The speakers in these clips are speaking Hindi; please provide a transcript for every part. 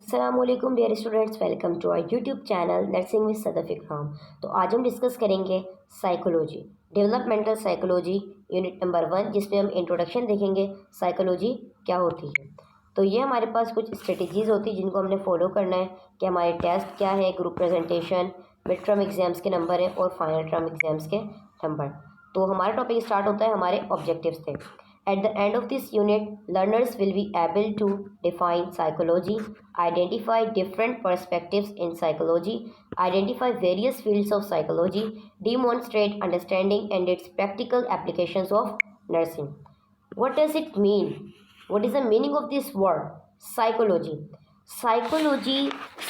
अस्सलामुअलैकुम dear students, welcome to our YouTube channel nursing with Sadaf Ikram. तो आज हम डिस्कस करेंगे psychology, developmental psychology unit number 1, जिसमें हम इंट्रोडक्शन देखेंगे साइकोलॉजी क्या होती है। तो ये हमारे पास कुछ स्ट्रेटजीज़ होती है जिनको हमने फॉलो करना है कि हमारे टेस्ट क्या है, group presentation, mid term exams के नंबर है और फाइनल टर्म एग्जाम्स के नंबर। तो हमारा टॉपिक स्टार्ट होता है हमारे ऑब्जेक्टिव्स से। At the end of this unit, learners will be able to define psychology, identify different perspectives in psychology, identify various fields of psychology, demonstrate understanding and its practical applications of nursing. What does it mean? What is the meaning of this word? Psychology. Psychology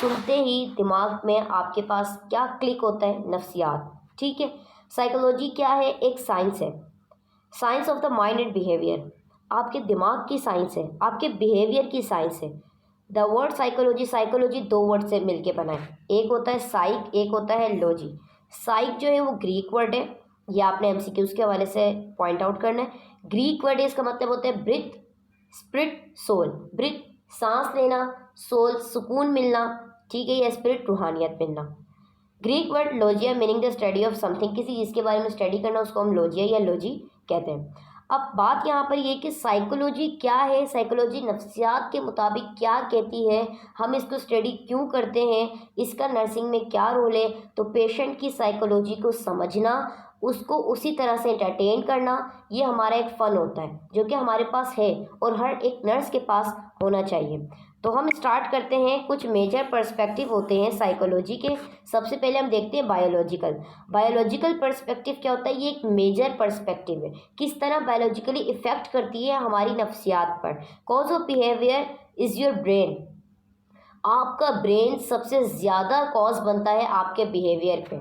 सुनते ही दिमाग में आपके पास क्या क्लिक होता है? नफ्सियात। ठीक है, साइकोलॉजी क्या है? एक साइंस है, science of the mind and behaviour. आपके दिमाग की साइंस है, आपके बिहेवियर की साइंस है। द वर्ड साइकोलॉजी, साइकोलॉजी दो वर्ड से मिलके बना है, एक होता है साइक, एक होता है लॉजी। साइक जो है वो ग्रीक वर्ड है, ये आपने एमसीक्यूज के हवाले से पॉइंट आउट करना है। ग्रीक वर्ड है, इसका मतलब होता है ब्रीथ, स्पिरिट, सोल। ब्रीथ सांस लेना, सोल सुकून मिलना, ठीक है, या स्पिरिट रूहानियत मिलना। Greek word लॉजिया meaning the study of something, किसी चीज़ के बारे में स्टडी करना, उसको हम लॉजिया या लॉजी कहते हैं। अब बात यहाँ पर ये कि साइकोलॉजी क्या है, साइकोलॉजी नफ्सियात के मुताबिक क्या कहती है, हम इसको स्टडी क्यों करते हैं, इसका नर्सिंग में क्या रोल है। तो पेशेंट की साइकोलॉजी को समझना, उसको उसी तरह से एंटरटेन करना, ये हमारा एक फ़न होता है जो कि हमारे पास है और हर एक नर्स के पास होना चाहिए। तो हम स्टार्ट करते हैं, कुछ मेजर पर्सपेक्टिव होते हैं साइकोलॉजी के। सबसे पहले हम देखते हैं बायोलॉजिकल। बायोलॉजिकल पर्सपेक्टिव क्या होता है? ये एक मेजर पर्सपेक्टिव है, किस तरह बायोलॉजिकली इफ़ेक्ट करती है हमारी नफ्सियात पर। Cause of behaviour is your brain. आपका ब्रेन सबसे ज़्यादा कॉज बनता है आपके बिहेवियर पे,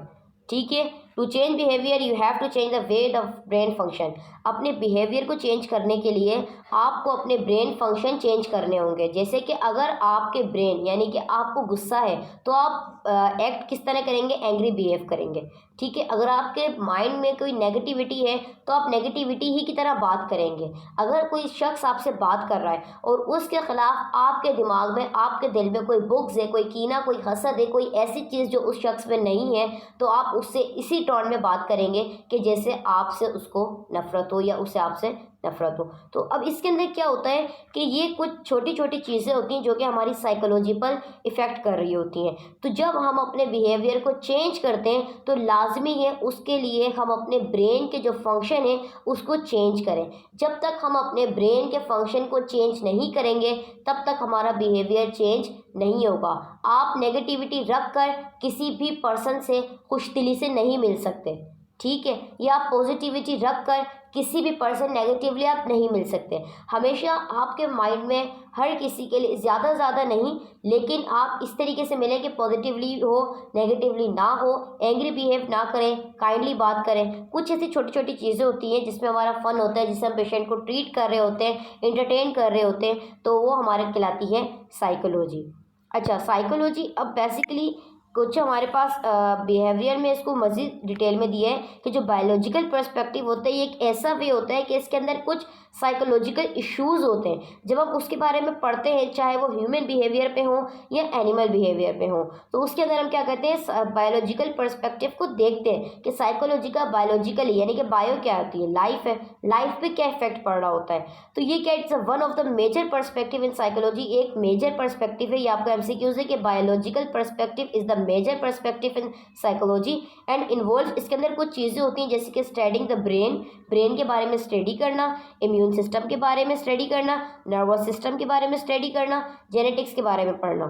ठीक है। To change behaviour you have to change the way the brain function. अपने बिहेवियर को चेंज करने के लिए आपको अपने ब्रेन फंक्शन चेंज करने होंगे। जैसे कि अगर आपके ब्रेन, यानी कि आपको गुस्सा है तो आप एक्ट किस तरह करेंगे? एंग्री बिहेव करेंगे, ठीक है। अगर आपके माइंड में कोई नेगेटिविटी है तो आप नेगेटिविटी ही की तरह बात करेंगे। अगर कोई शख्स आपसे बात कर रहा है और उसके खिलाफ आपके दिमाग में, आपके दिल में कोई बुग़्ज़ है, कोई कीना, कोई हसद है, कोई ऐसी चीज़ जो उस शख्स में नहीं है, तो आप उससे इसी टोन में बात करेंगे कि जैसे आपसे उसको नफरत हो या उससे आपसे नफरत हो। तो अब इसके अंदर क्या होता है कि ये कुछ छोटी छोटी चीज़ें होती हैं जो कि हमारी साइकोलॉजी पर इफ़ेक्ट कर रही होती हैं। तो जब हम अपने बिहेवियर को चेंज करते हैं तो लाजमी है उसके लिए हम अपने ब्रेन के जो फंक्शन है उसको चेंज करें। जब तक हम अपने ब्रेन के फंक्शन को चेंज नहीं करेंगे तब तक हमारा बिहेवियर चेंज नहीं होगा। आप नेगेटिविटी रख कर किसी भी पर्सन से खुशदिली से नहीं मिल सकते, ठीक है, या आप पॉजिटिविटी रख कर किसी भी पर्सन नेगेटिवली आप नहीं मिल सकते। हमेशा आपके माइंड में हर किसी के लिए ज़्यादा नहीं, लेकिन आप इस तरीके से मिलें कि पॉजिटिवली हो, नेगेटिवली ना हो, एंग्री बिहेव ना करें, काइंडली बात करें। कुछ ऐसी छोटी छोटी चीज़ें होती हैं जिसमें हमारा फ़न होता है, जिससे हम पेशेंट को ट्रीट कर रहे होते हैं, एंटरटेन कर रहे होते हैं, तो वो हमारे कहलाती है साइकोलॉजी। अच्छा, साइकोलॉजी अब बेसिकली कुछ हमारे पास बिहेवियर में इसको मज़ीद डिटेल में दिया है कि जो बायोलॉजिकल पर्सपेक्टिव होता है ये एक ऐसा वे होता है कि इसके अंदर कुछ साइकोलॉजिकल इश्यूज़ होते हैं। जब हम उसके बारे में पढ़ते हैं, चाहे वो ह्यूमन बिहेवियर पे हो या एनिमल बिहेवियर पे हो, तो उसके अंदर हम क्या करते हैं? बायोलॉजिकल पर्सपेक्टिव को देखते हैं कि साइकोलॉजी का बायोलॉजिकल, यानी कि बायो क्या होती है? लाइफ है, लाइफ पे क्या इफेक्ट पड़ रहा होता है। तो ये क्या, it's one of the major perspective in psychology, एक मेजर पर्सपेक्टिव है। ये आपका एमसीक्यूज है कि biological perspective is the major perspective in psychology and involve, इसके अंदर कुछ चीज़ें होती हैं जैसे कि स्टडिंग द ब्रेन, ब्रेन के बारे में स्टडी करना, इम्यून सिस्टम के बारे में स्टडी करना, नर्वस सिस्टम के बारे में स्टडी करना, जेनेटिक्स के बारे में पढ़ना।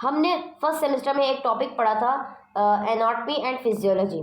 हमने फर्स्ट सेमेस्टर में एक टॉपिक पढ़ा था anatomy and physiology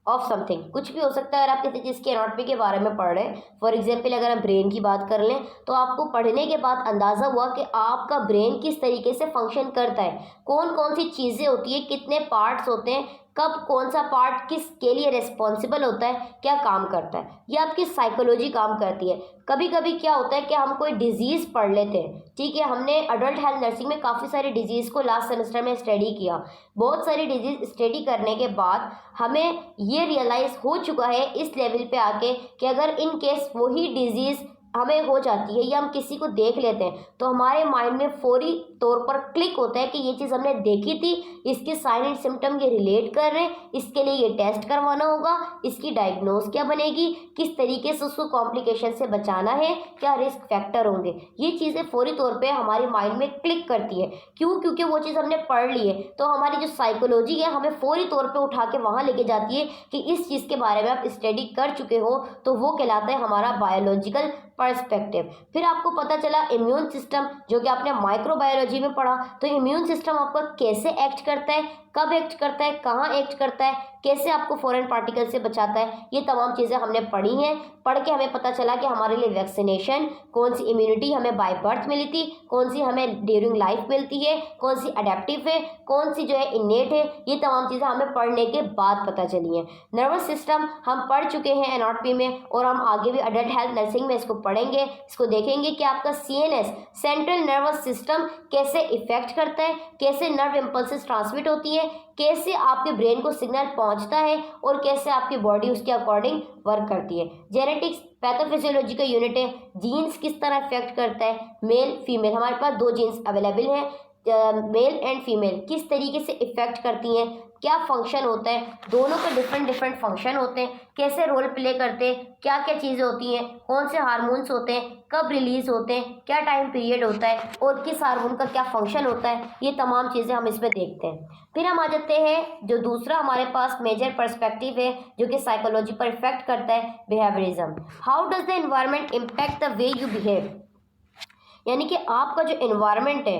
of something. कुछ भी हो सकता है, अगर आप किसी चीज़ की एनाटॉमी के बारे में पढ़ रहे हैं, फॉर एग्जांपल अगर हम ब्रेन की बात कर लें, तो आपको पढ़ने के बाद अंदाज़ा हुआ कि आपका ब्रेन किस तरीके से फंक्शन करता है, कौन कौन सी चीज़ें होती हैं, कितने पार्ट्स होते हैं, कब कौन सा पार्ट किस के लिए रिस्पॉन्सिबल होता है, क्या काम करता है, ये आपकी साइकोलॉजी काम करती है। कभी कभी क्या होता है कि हम कोई डिजीज़ पढ़ लेते हैं, ठीक है, हमने अडल्ट हेल्थ नर्सिंग में काफ़ी सारी डिजीज़ को लास्ट सेमेस्टर में स्टडी किया। बहुत सारी डिजीज़ स्टडी करने के बाद हमें ये रियलाइज़ हो चुका है इस लेवल पे आके कि अगर इन केस वही डिजीज़ हमें हो जाती है या हम किसी को देख लेते हैं तो हमारे माइंड में फौरी तौर पर क्लिक होता है कि ये चीज़ हमने देखी थी, इसके साइन एंड सिम्टम ये रिलेट कर रहे हैं, इसके लिए ये टेस्ट करवाना होगा, इसकी डायग्नोज क्या बनेगी, किस तरीके से उसको कॉम्प्लिकेशन से बचाना है, क्या रिस्क फैक्टर होंगे, ये चीज़ें फौरी तौर पे हमारे माइंड में क्लिक करती है। क्यों? क्योंकि वो चीज़ हमने पढ़ ली है। तो हमारी जो साइकोलॉजी है हमें फौरी तौर पे उठा के वहाँ लेके जाती है कि इस चीज़ के बारे में आप स्टडी कर चुके हो, तो वो कहलाता है हमारा बायोलॉजिकल पर्सपेक्टिव। फिर आपको पता चला इम्यून सिस्टम, जो कि आपने माइक्रोबायोलॉजी में पढ़ा। तो इम्यून सिस्टम आपका कैसे एक्ट करता है, कब एक्ट करता है, कहाँ एक्ट करता है, कैसे आपको फॉरेन पार्टिकल से बचाता है, ये तमाम चीज़ें हमने पढ़ी हैं। पढ़ के हमें पता चला कि हमारे लिए वैक्सीनेशन, कौन सी इम्यूनिटी हमें बाय बर्थ मिली थी, कौन सी हमें ड्यूरिंग लाइफ मिलती है, कौन सी अडेप्टिव है, कौन सी जो है इनेट है, ये तमाम चीज़ें हमें पढ़ने के बाद पता चली हैं। नर्वस सिस्टम हम पढ़ चुके हैं एनाटॉमी में, और हम आगे भी अडल्ट हेल्थ नर्सिंग में इसको पढ़ेंगे, इसको देखेंगे कि आपका CNS सेंट्रल नर्वस सिस्टम कैसे इफेक्ट करता है, कैसे नर्व इम्पल्सेस ट्रांसमिट होती है, कैसे आपके ब्रेन को सिग्नल पहुंचता है, और कैसे आपकी बॉडी उसके अकॉर्डिंग वर्क करती है। जेनेटिक्स पैथोफिजियोलॉजी का यूनिट है। जीन्स किस तरह इफेक्ट करता है, मेल फीमेल, हमारे पास 2 जीन्स अवेलेबल हैं, मेल एंड फीमेल, किस तरीके से इफेक्ट करती हैं, क्या फंक्शन होता है, दोनों के डिफरेंट डिफरेंट फंक्शन होते हैं, कैसे रोल प्ले करते हैं, क्या क्या चीज़ें होती हैं, कौन से हार्मोन्स होते हैं, कब रिलीज होते हैं, क्या टाइम पीरियड होता है, और किस हार्मोन का क्या फंक्शन होता है, ये तमाम चीज़ें हम इसमें देखते हैं। फिर हम आ जाते हैं जो दूसरा हमारे पास मेजर पर्सपेक्टिव है जो कि साइकोलॉजी पर इफेक्ट करता है, behaviourism. How does the environment impact the way you behave, यानी कि आपका जो एनवायरनमेंट है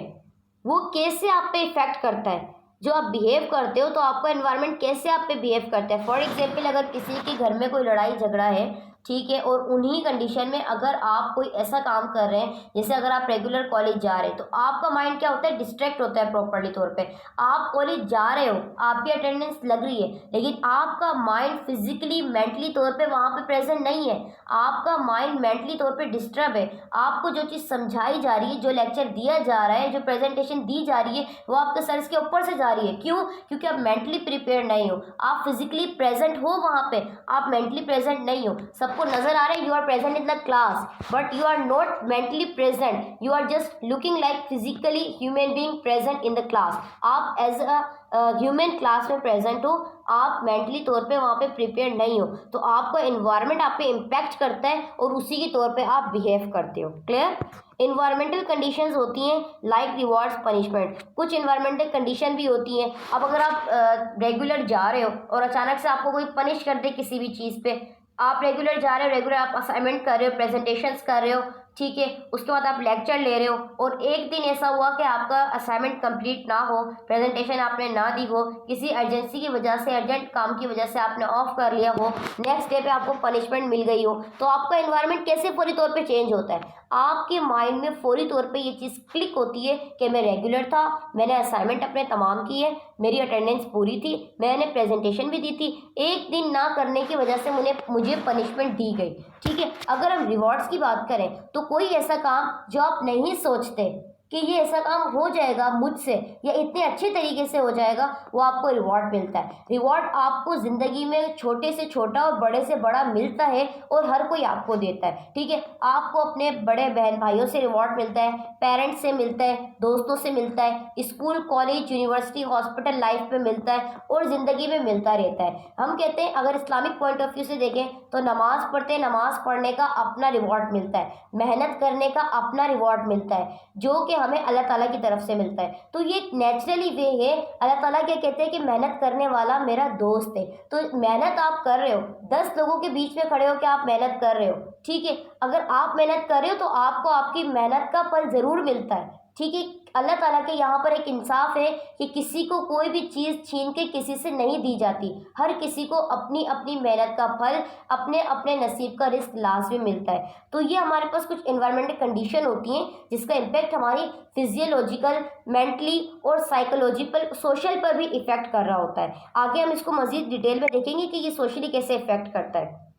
वो कैसे आप पे इफेक्ट करता है, जो आप बिहेव करते हो तो आपका एनवायरनमेंट कैसे आप पे बिहेव करता है। फॉर एग्जांपल, अगर किसी के घर में कोई लड़ाई झगड़ा है, ठीक है, और उन्हीं कंडीशन में अगर आप कोई ऐसा काम कर रहे हैं, जैसे अगर आप रेगुलर कॉलेज जा रहे हैं, तो आपका माइंड क्या होता है, डिस्ट्रैक्ट होता है प्रॉपर्ली तौर पे। आप कॉलेज जा रहे हो, आपकी अटेंडेंस लग रही है, लेकिन आपका माइंड फिजिकली मेंटली तौर पे वहाँ पे प्रेजेंट नहीं है, आपका माइंड मेंटली तौर पे डिस्टर्ब है। आपको जो चीज़ समझाई जा रही है, जो लेक्चर दिया जा रहा है, जो प्रेजेंटेशन दी जा रही है, वो आपके सर के ऊपर से जा रही है। क्यों? क्योंकि आप मेंटली प्रिपेयर नहीं हो, आप फिजिकली प्रेजेंट हो वहाँ पे, आप मेंटली प्रेजेंट नहीं हो। सबको नजर आ रहा है you are present in the class, but you are not mentally present, you are just looking like physically human being present in the class. आप एज अ ह्यूमन क्लास में प्रेजेंट हो, आप मेंटली तौर पे वहाँ पे प्रिपेयर नहीं हो, तो आपका एनवायरनमेंट आप पे इम्पैक्ट करता है और उसी के तौर पे आप बिहेव करते हो। क्लियर? इन्वायरमेंटल कंडीशंस होती हैं लाइक रिवॉर्ड्स पनिशमेंट, कुछ इन्वायरमेंटल कंडीशन भी होती हैं। अब अगर आप रेगुलर जा रहे हो और अचानक से आपको कोई पनिश कर दे किसी भी चीज़ पे, आप रेगुलर जा रहे हो, रेगुलर आप असाइनमेंट कर रहे हो, प्रेजेंटेशंस कर रहे हो, ठीक है, उसके बाद आप लेक्चर ले रहे हो, और एक दिन ऐसा हुआ कि आपका असाइनमेंट कंप्लीट ना हो, प्रेजेंटेशन आपने ना दी हो, किसी अर्जेंसी की वजह से, अर्जेंट काम की वजह से आपने ऑफ कर लिया हो, नेक्स्ट डे पे आपको पनिशमेंट मिल गई हो, तो आपका एनवायरनमेंट कैसे फौरी तौर पे चेंज होता है? आपके माइंड में फौरी तौर पे ये चीज़ क्लिक होती है कि मैं रेगुलर था, मैंने असाइनमेंट अपने तमाम किए, मेरी अटेंडेंस पूरी थी, मैंने प्रेजेंटेशन भी दी थी, एक दिन ना करने की वजह से मुझे पनिशमेंट दी गई। ठीक है, अगर हम रिवॉर्ड्स की बात करें तो कोई ऐसा काम जो आप नहीं सोचते कि ये ऐसा काम हो जाएगा मुझसे या इतने अच्छे तरीके से हो जाएगा, वो आपको रिवॉर्ड मिलता है। रिवॉर्ड आपको ज़िंदगी में छोटे से छोटा और बड़े से बड़ा मिलता है और हर कोई आपको देता है। ठीक है, आपको अपने बड़े बहन भाइयों से रिवॉर्ड मिलता है, पेरेंट्स से मिलता है, दोस्तों से मिलता है, school college university hospital life में मिलता है और ज़िंदगी में मिलता रहता है। हम कहते हैं अगर इस्लामिक पॉइंट ऑफ व्यू से देखें तो नमाज़ पढ़ते हैं, नमाज़ पढ़ने का अपना रिवॉर्ड मिलता है, मेहनत करने का अपना रिवॉर्ड मिलता है, जो कि हमें अल्लाह ताला की तरफ से मिलता है। तो ये एक नेचुरली वे है। अल्लाह ताला क्या कहते हैं कि मेहनत करने वाला मेरा दोस्त है। तो मेहनत आप कर रहे हो, 10 लोगों के बीच में खड़े हो कि आप मेहनत कर रहे हो, ठीक है, अगर आप मेहनत कर रहे हो तो आपको आपकी मेहनत का फल ज़रूर मिलता है। ठीक है, अल्लाह ताला के यहाँ पर एक इंसाफ है कि किसी को कोई भी चीज़ छीन के किसी से नहीं दी जाती, हर किसी को अपनी अपनी मेहनत का फल, अपने अपने नसीब का रिस्क लाजमी मिलता है। तो ये हमारे पास कुछ एनवायरमेंटल कंडीशन होती हैं जिसका इम्पैक्ट हमारी फिजियोलॉजिकल, मेंटली और साइकोलॉजिकल, सोशल पर भी इफेक्ट कर रहा होता है। आगे हम इसको मज़ीद डिटेल में देखेंगे कि ये सोशली कैसे इफेक्ट करता है।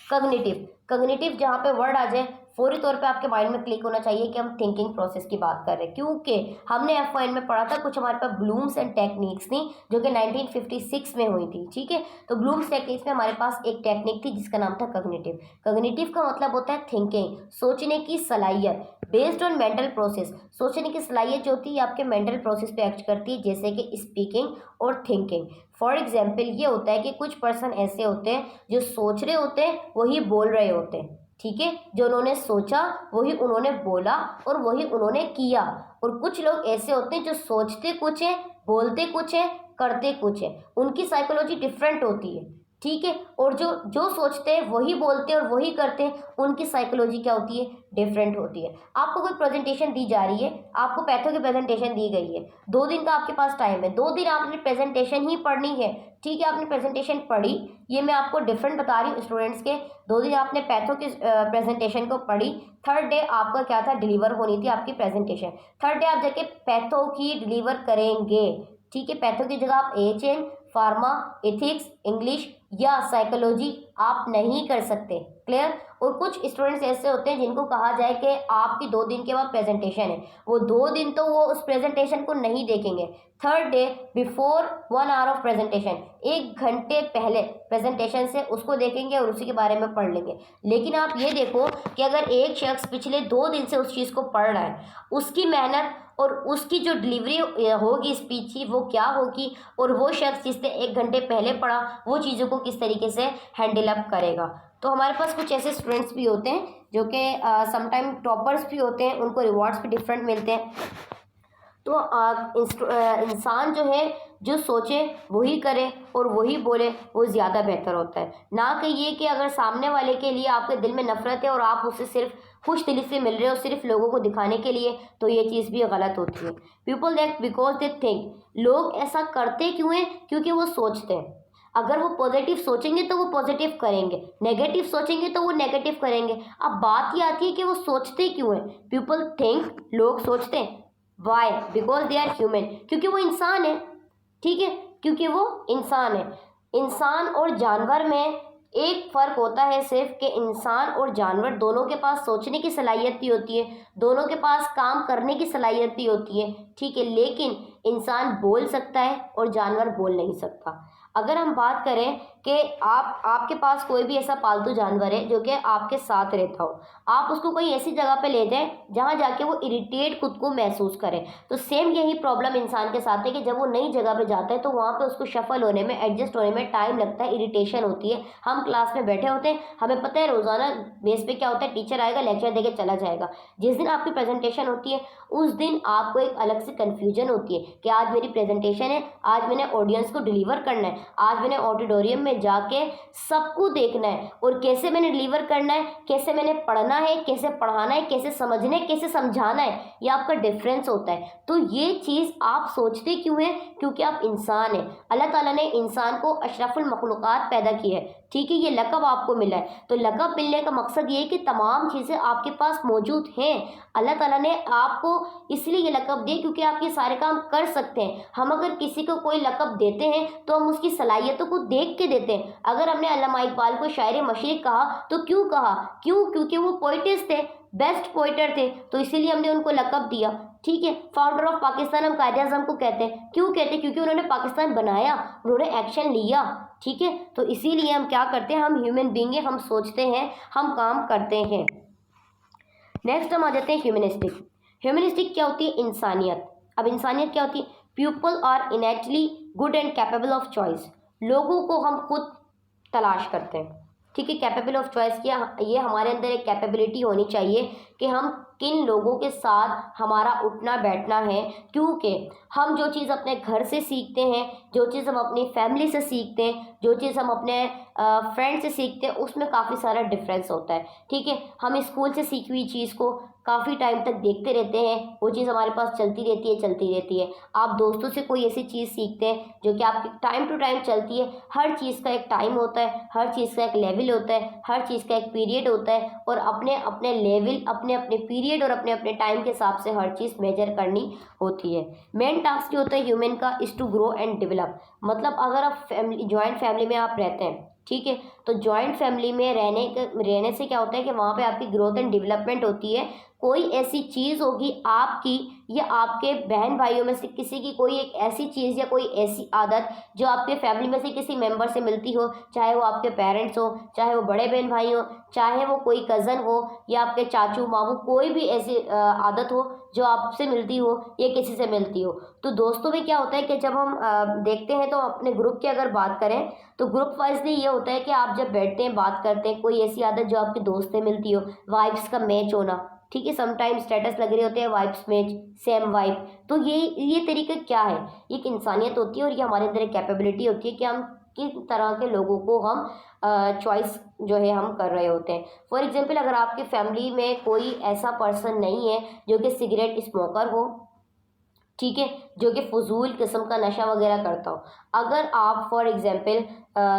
कग्निटिव जहाँ पे वर्ड आ जाए, फौरी तौर पे आपके माइंड में क्लिक होना चाहिए कि हम थिंकिंग प्रोसेस की बात कर रहे हैं, क्योंकि हमने F1 में पढ़ा था, कुछ हमारे पास ब्लूम्स एंड टेक्निक्स थी जो कि 1956 में हुई थी। ठीक है, तो ब्लूम्स टेक्निक्स में हमारे पास एक टेक्निक थी जिसका नाम था कॉग्निटिव। कॉग्निटिव का मतलब होता है थिंकिंग, सोचने की सलाहियत बेस्ड ऑन मेंटल प्रोसेस। सोचने की सलाहियत जो होती है आपके मेंटल प्रोसेस पे एक्ट करती है, जैसे कि स्पीकिंग और थिंकिंग। फॉर एग्जाम्पल ये होता है कि कुछ पर्सन ऐसे होते हैं जो सोच रहे होते हैं वही बोल रहे होते हैं। ठीक है, जो उन्होंने सोचा वही उन्होंने बोला और वही उन्होंने किया। और कुछ लोग ऐसे होते हैं जो सोचते कुछ है, बोलते कुछ है, करते कुछ है। उनकी साइकोलॉजी डिफरेंट होती है। ठीक है, और जो जो सोचते हैं वही बोलते हैं और वही करते हैं, उनकी साइकोलॉजी क्या होती है, डिफरेंट होती है। आपको कोई प्रेजेंटेशन दी जा रही है, आपको पैथो की प्रेजेंटेशन दी गई है, 2 दिन का आपके पास टाइम है, 2 दिन आपने प्रेजेंटेशन ही पढ़नी है। ठीक है, आपने प्रेजेंटेशन पढ़ी, ये मैं आपको डिफरेंट बता रही हूँ स्टूडेंट्स के। 2 दिन आपने पैथो की प्रेजेंटेशन को पढ़ी, थर्ड डे आपका क्या था, डिलीवर होनी थी आपकी प्रेजेंटेशन। थर्ड डे आप जाके पैथो की डिलीवर करेंगे। ठीक है, पैथो की जगह आप एचएन, फार्मा, एथिक्स, इंग्लिश या साइकोलॉजी आप नहीं कर सकते। क्लियर। और कुछ स्टूडेंट्स ऐसे होते हैं जिनको कहा जाए कि आपकी 2 दिन के बाद प्रेजेंटेशन है, वो 2 दिन तो वो उस प्रेजेंटेशन को नहीं देखेंगे। Third day before 1 hour of presentation, 1 घंटे पहले प्रेजेंटेशन से उसको देखेंगे और उसी के बारे में पढ़ लेंगे। लेकिन आप ये देखो कि अगर एक शख्स पिछले 2 दिन से उस चीज़ को पढ़ रहा है, उसकी मेहनत और उसकी जो डिलीवरी होगी स्पीच की वो क्या होगी, और वो शख्स जिसने 1 घंटे पहले पढ़ा वो चीज़ों को किस तरीके से हैंडल अप करेगा। तो हमारे पास कुछ ऐसे स्टूडेंट्स भी होते हैं जो कि समटाइम टॉपर्स भी होते हैं, उनको रिवॉर्ड्स भी डिफरेंट मिलते हैं। तो इंसान जो है जो सोचे वही करे और वही बोले, वो ज़्यादा बेहतर होता है। ना कि ये कि अगर सामने वाले के लिए आपके दिल में नफरत है और आप उससे सिर्फ खुश दिली से मिल रहे हो सिर्फ लोगों को दिखाने के लिए, तो ये चीज़ भी गलत होती है। People that because they think, लोग ऐसा करते क्यों हैं, क्योंकि वो सोचते हैं। अगर वो पॉजिटिव सोचेंगे तो वो पॉजिटिव करेंगे, नेगेटिव सोचेंगे तो वो नेगेटिव करेंगे। अब बात ये आती है कि वो सोचते क्यों हैं। पीपल थिंक, लोग सोचते हैं। Why? Because they are human, क्योंकि वो इंसान है। ठीक है, क्योंकि वो इंसान है। इंसान और जानवर में एक फ़र्क होता है सिर्फ कि इंसान और जानवर दोनों के पास सोचने की सलाहियत भी होती है, दोनों के पास काम करने की सलाहियत भी होती है। ठीक है, लेकिन इंसान बोल सकता है और जानवर बोल नहीं सकता। अगर हम बात करें कि आपके पास कोई भी ऐसा पालतू जानवर है जो कि आपके साथ रहता हो, आप उसको कोई ऐसी जगह पे ले जाएं जहाँ जाके वो इरिटेट खुद को महसूस करे, तो सेम यही प्रॉब्लम इंसान के साथ है कि जब वो नई जगह पे जाता है तो वहाँ पे उसको शफल होने में, एडजस्ट होने में टाइम लगता है, इरिटेशन होती है। हम क्लास में बैठे होते हैं, हमें पता है रोज़ाना बेस पे क्या होता है, टीचर आएगा लेक्चर देके चला जाएगा। जिस दिन आपकी प्रेजेंटेशन होती है उस दिन आपको एक अलग से कन्फ्यूजन होती है कि आज मेरी प्रेजेंटेशन है, आज मैंने ऑडियंस को डिलीवर करना है, आज मैंने ऑडिटोरियम में जाके सबको देखना है और कैसे मैंने डिलीवर करना है, कैसे मैंने पढ़ना है, कैसे पढ़ाना है, कैसे समझना है, कैसे समझाना है, ये आपका डिफरेंस होता है। तो ये चीज़ आप सोचते क्यों हैं, क्योंकि आप इंसान हैं। अल्लाह ताला ने इंसान को अशरफुल मखलूक़ात पैदा की है। ठीक है, ये लक़ब आपको मिला है, तो लक़ब मिलने का मकसद ये है कि तमाम चीज़ें आपके पास मौजूद हैं। अल्लाह ताला ने आपको इसलिए ये लक़ब दिए क्योंकि आप ये सारे काम कर सकते हैं। हम अगर किसी को कोई लक़ब देते हैं तो हम उसकी सलाहियतों को देख के देते हैं। अगर हमने अल्लामा इकबाल को शायर मशरिक़ कहा तो क्यों कहा, क्योंकि वो पोइटिस्ट थे, बेस्ट पोइटर थे, तो इसीलिए हमने उनको लक़ब दिया। ठीक है, फाउंडर ऑफ पाकिस्तान हम कायदे आज़म को कहते हैं, क्यों कहते हैं, क्योंकि उन्होंने पाकिस्तान बनाया, उन्होंने एक्शन लिया। ठीक है, तो इसीलिए हम क्या करते हैं, हम ह्यूमन बीइंग हैं, हम सोचते हैं, हम काम करते हैं। नेक्स्ट हम आ जाते हैं ह्यूमनिस्टिक। ह्यूमनिस्टिक क्या होती है, इंसानियत। अब इंसानियत क्या होती है, people are innately good and capable of choice. लोगों को हम खुद तलाश करते हैं। ठीक है, कैपेबल ऑफ चॉइस किया, ये हमारे अंदर एक कैपेबिलिटी होनी चाहिए कि हम किन लोगों के साथ हमारा उठना बैठना है, क्योंकि हम जो चीज़ अपने घर से सीखते हैं, जो चीज़ हम अपनी फैमिली से सीखते हैं, जो चीज़ हम अपने फ्रेंड से सीखते हैं, उसमें काफ़ी सारा डिफरेंस होता है। ठीक है, हम स्कूल से सीखी हुई चीज़ को काफ़ी टाइम तक देखते रहते हैं, वो चीज़ हमारे पास चलती रहती है। आप दोस्तों से कोई ऐसी चीज़ सीखते हैं जो कि आपकी टाइम टू टाइम चलती है। हर चीज़ का एक टाइम होता है, हर चीज़ का एक लेवल होता है, हर चीज़ का एक पीरियड होता है, और अपने अपने लेवल, अपने अपने पीरियड और अपने अपने टाइम के हिसाब से हर चीज़ मेजर करनी होती है। मेन टास्क जो होता है ह्यूमन का is to grow and develop. मतलब अगर आप जॉइंट फैमिली में आप रहते हैं, ठीक है। तो जॉइंट फैमिली में रहने से क्या होता है कि वहाँ पे आपकी ग्रोथ एंड डेवलपमेंट होती है। कोई ऐसी चीज़ होगी आपकी या आपके बहन भाइयों में से किसी की, कोई एक ऐसी चीज़ या कोई ऐसी आदत जो आपके फैमिली में से किसी मेंबर से मिलती हो, चाहे वो आपके पेरेंट्स हो, चाहे वो बड़े बहन भाई हो, चाहे वो कोई कज़न हो या आपके चाचू मामू, कोई भी ऐसी आदत हो जो आपसे मिलती हो या किसी से मिलती हो। तो दोस्तों में क्या होता है कि जब हम देखते हैं तो अपने ग्रुप की अगर बात करें तो ग्रुप वाइजली ये होता है कि आप जब बैठते हैं बात करते हैं, कोई ऐसी आदत जो आपके दोस्त से मिलती हो, वाइब्स का मैच होना, ठीक है। समटाइम स्टेटस लग रहे होते हैं, वाइब्स मैच, सेम वाइब। तो ये तरीका क्या है, ये एक इंसानियत होती है और ये हमारे अंदर एक कैपेबिलिटी होती है कि हम किस तरह के लोगों को हम चॉइस जो है हम कर रहे होते हैं। फॉर एग्जाम्पल, अगर आपकी फैमिली में कोई ऐसा पर्सन नहीं है जो कि सिगरेट स्मोकर हो, ठीक है, जो कि फजूल किस्म का नशा वगैरह करता हो, अगर आप फॉर एग्जांपल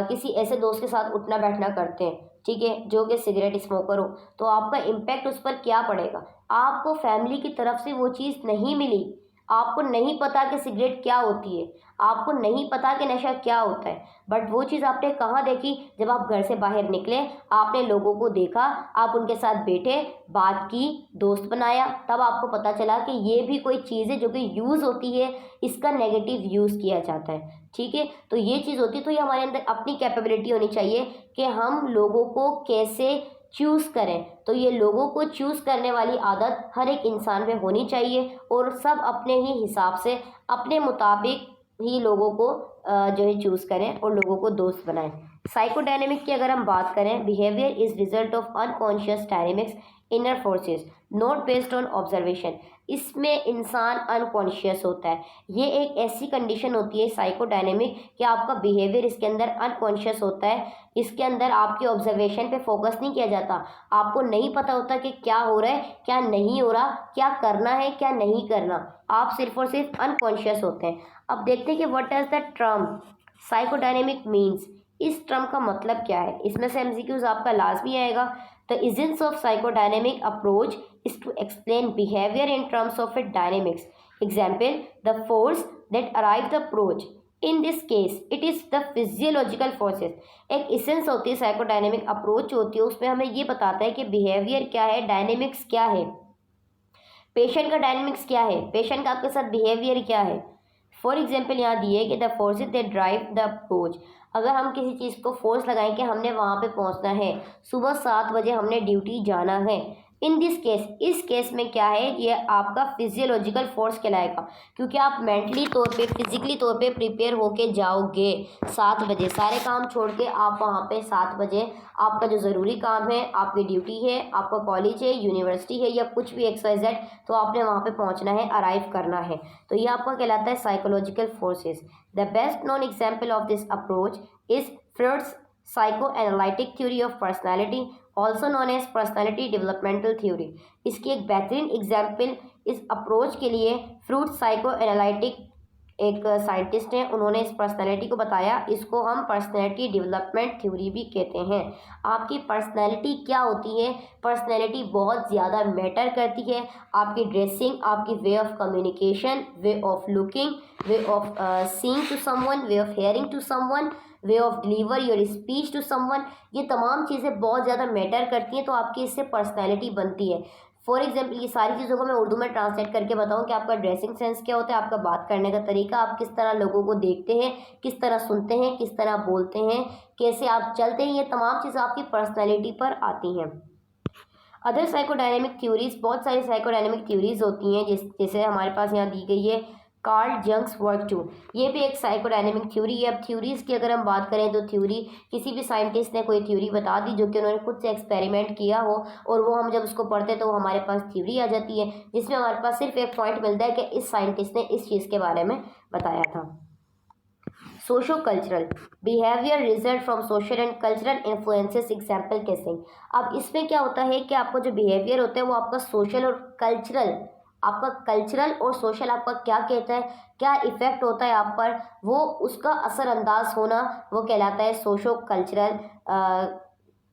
किसी ऐसे दोस्त के साथ उठना बैठना करते हैं, ठीक है, जो कि सिगरेट स्मोकर हो, तो आपका इम्पैक्ट उस पर क्या पड़ेगा। आपको फैमिली की तरफ से वो चीज़ नहीं मिली, आपको नहीं पता कि सिगरेट क्या होती है, आपको नहीं पता कि नशा क्या होता है, बट वो चीज़ आपने कहाँ देखी, जब आप घर से बाहर निकले, आपने लोगों को देखा, आप उनके साथ बैठे, बात की, दोस्त बनाया, तब आपको पता चला कि ये भी कोई चीज़ है जो कि यूज़ होती है, इसका नेगेटिव यूज़ किया जाता है, ठीक है। तो ये चीज़ होती है। तो ये हमारे अंदर अपनी कैपेबिलिटी होनी चाहिए कि हम लोगों को कैसे चूज़ करें। तो ये लोगों को चूज़ करने वाली आदत हर एक इंसान में होनी चाहिए और सब अपने ही हिसाब से, अपने मुताबिक ही लोगों को जो है चूज़ करें और लोगों को दोस्त बनाएं। साइकोडायनेमिक की अगर हम बात करें, behaviour is result of unconscious dynamics, inner forces, not based on observation. इसमें इंसान अनकॉन्शियस होता है। ये एक ऐसी कंडीशन होती है साइकोडायनेमिक कि आपका बिहेवियर इसके अंदर अनकॉन्शियस होता है, इसके अंदर आपके ऑब्जर्वेशन पे फोकस नहीं किया जाता, आपको नहीं पता होता कि क्या हो रहा है, क्या नहीं हो रहा, क्या करना है, क्या नहीं करना, आप सिर्फ और सिर्फ अनकॉन्शियस होते हैं। अब देखते हैं कि what does the term psychodynamic means. इस टर्म का मतलब क्या है, इसमें से एमसीक्यूज आपका लाजमी आएगा। The essence of psychodynamic approach is to explain behaviour in terms of it dynamics. Example, the force that arrive the approach, in this case it is the physiological forces. एक इसेंस होती है साइकोडायनेमिक अप्रोच होती है, उसमें हमें ये बताता है कि बिहेवियर क्या है, डायनेमिक्स क्या है, पेशेंट का डायनेमिक्स क्या है, पेशेंट का आपके साथ बिहेवियर क्या है। फॉर एग्जाम्पल यहाँ दिए कि the forces that drive the approach. अगर हम किसी चीज़ को फोर्स लगाएं कि हमने वहाँ पे पहुँचना है, सुबह 7 बजे हमने ड्यूटी जाना है, इन दिस केस, इस केस में क्या है, ये आपका फिजियोलॉजिकल फोर्स कहलाएगा, क्योंकि आप मेंटली तौर पे, फिजिकली तौर पे प्रिपेयर होके जाओगे 7 बजे, सारे काम छोड़ के आप वहाँ पे 7 बजे, आपका जो ज़रूरी काम है, आपकी ड्यूटी है, आपका कॉलेज है, यूनिवर्सिटी है या कुछ भी XYZ, तो आपने वहाँ पे पहुँचना है, अराइव करना है। तो ये आपका कहलाता है psychological forces. The best known example of this approach is Freud's psychoanalytic theory of personality, also known as personality developmental theory. इसकी एक बेहतरीन एग्जाम्पल इस अप्रोच के लिए फ्रूट साइकोएनालिटिक एक साइंटिस्ट हैं, उन्होंने इस पर्सनैलिटी को बताया, इसको हम पर्सनैलिटी डेवलपमेंट थ्योरी भी कहते हैं। आपकी पर्सनैलिटी क्या होती है, पर्सनैलिटी बहुत ज़्यादा मैटर करती है। आपकी ड्रेसिंग, आपकी way of communication, way of looking, way of seeing to someone, way of hearing to someone, way of deliver your speech to someone, ये तमाम चीज़ें बहुत ज़्यादा मैटर करती हैं, तो आपकी इससे पर्सनैलिटी बनती है। फॉर एग्जाम्पल, ये सारी चीज़ों को मैं उर्दू में ट्रांसलेट करके बताऊं कि आपका ड्रेसिंग सेंस क्या होता है, आपका बात करने का तरीका, आप किस तरह लोगों को देखते हैं, किस तरह सुनते हैं, किस तरह बोलते हैं, कैसे आप चलते हैं, ये तमाम चीज़ें आपकी पर्सनैलिटी पर आती हैं। अदर साइकोडायनेमिक थ्योरीज, बहुत सारी साइकोडायनेमिक थ्योरीज होती हैं, जैसे हमारे पास यहाँ दी गई है कार्ल जंग्स वर्क टू, ये भी एक साइकोडायनेमिक थ्योरी है। अब थ्योरीज की अगर हम बात करें तो थ्योरी, किसी भी साइंटिस्ट ने कोई थ्योरी बता दी जो कि उन्होंने खुद से एक्सपेरिमेंट किया हो, और वो हम जब उसको पढ़ते तो हमारे पास थ्योरी आ जाती है, जिसमें हमारे पास सिर्फ एक पॉइंट मिलता है कि इस साइंटिस्ट ने इस चीज़ के बारे में बताया था। Socio cultural behaviour result from social and cultural influences, example casing. अब इसमें क्या होता है कि आपका जो बिहेवियर होता है वो आपका सोशल और कल्चरल, आपका कल्चरल और सोशल आपका क्या कहता है, क्या इफ़ेक्ट होता है आप पर, वो उसका असरअंदाज होना वो कहलाता है सोशो कल्चरल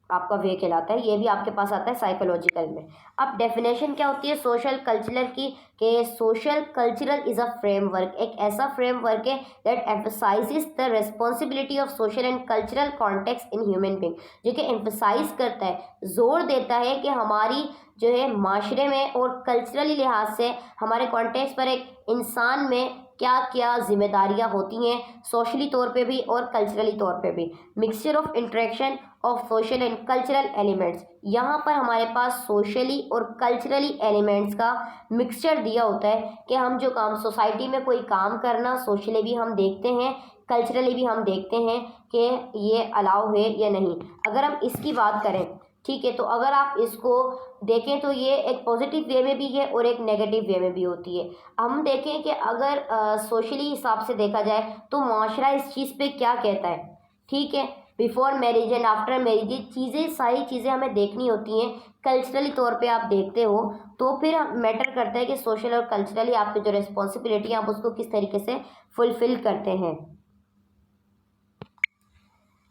आपका वे कहलाता है, ये भी आपके पास आता है साइकोलॉजिकल में। अब डेफिनेशन क्या होती है सोशल कल्चरल की, कि social cultural is a framework, एक ऐसा फ्रेमवर्क है that emphasises the responsibility of social and cultural context in human being, जो कि एम्फसाइज करता है, जोर देता है कि हमारी जो है माशरे में और कल्चरली लिहाज से हमारे कॉन्टेक्स्ट पर एक इंसान में क्या क्या जिम्मेदारियां होती हैं, सोशली तौर पे भी और कल्चरली तौर पे भी। Mixture of interaction of social and cultural elements, यहाँ पर हमारे पास सोशली और कल्चरली एलिमेंट्स का मिक्सचर दिया होता है कि हम जो काम सोसाइटी में कोई काम करना सोशली भी हम देखते हैं, कल्चरली भी हम देखते हैं कि ये अलाउ है या नहीं। अगर हम इसकी बात करें, ठीक है, तो अगर आप इसको देखें तो ये एक पॉजिटिव वे में भी है और एक नेगेटिव वे में भी होती है। हम देखें कि अगर सोशली हिसाब से देखा जाए तो माशरा इस चीज़ पे क्या कहता है, ठीक है, before marriage and after marriage ये चीज़ें सारी चीज़ें हमें देखनी होती हैं। कल्चरली तौर पे आप देखते हो तो फिर मैटर करता है कि सोशल और कल्चरली आपकी जो रिस्पॉन्सिबिलिटी है आप उसको किस तरीके से फुलफिल करते हैं।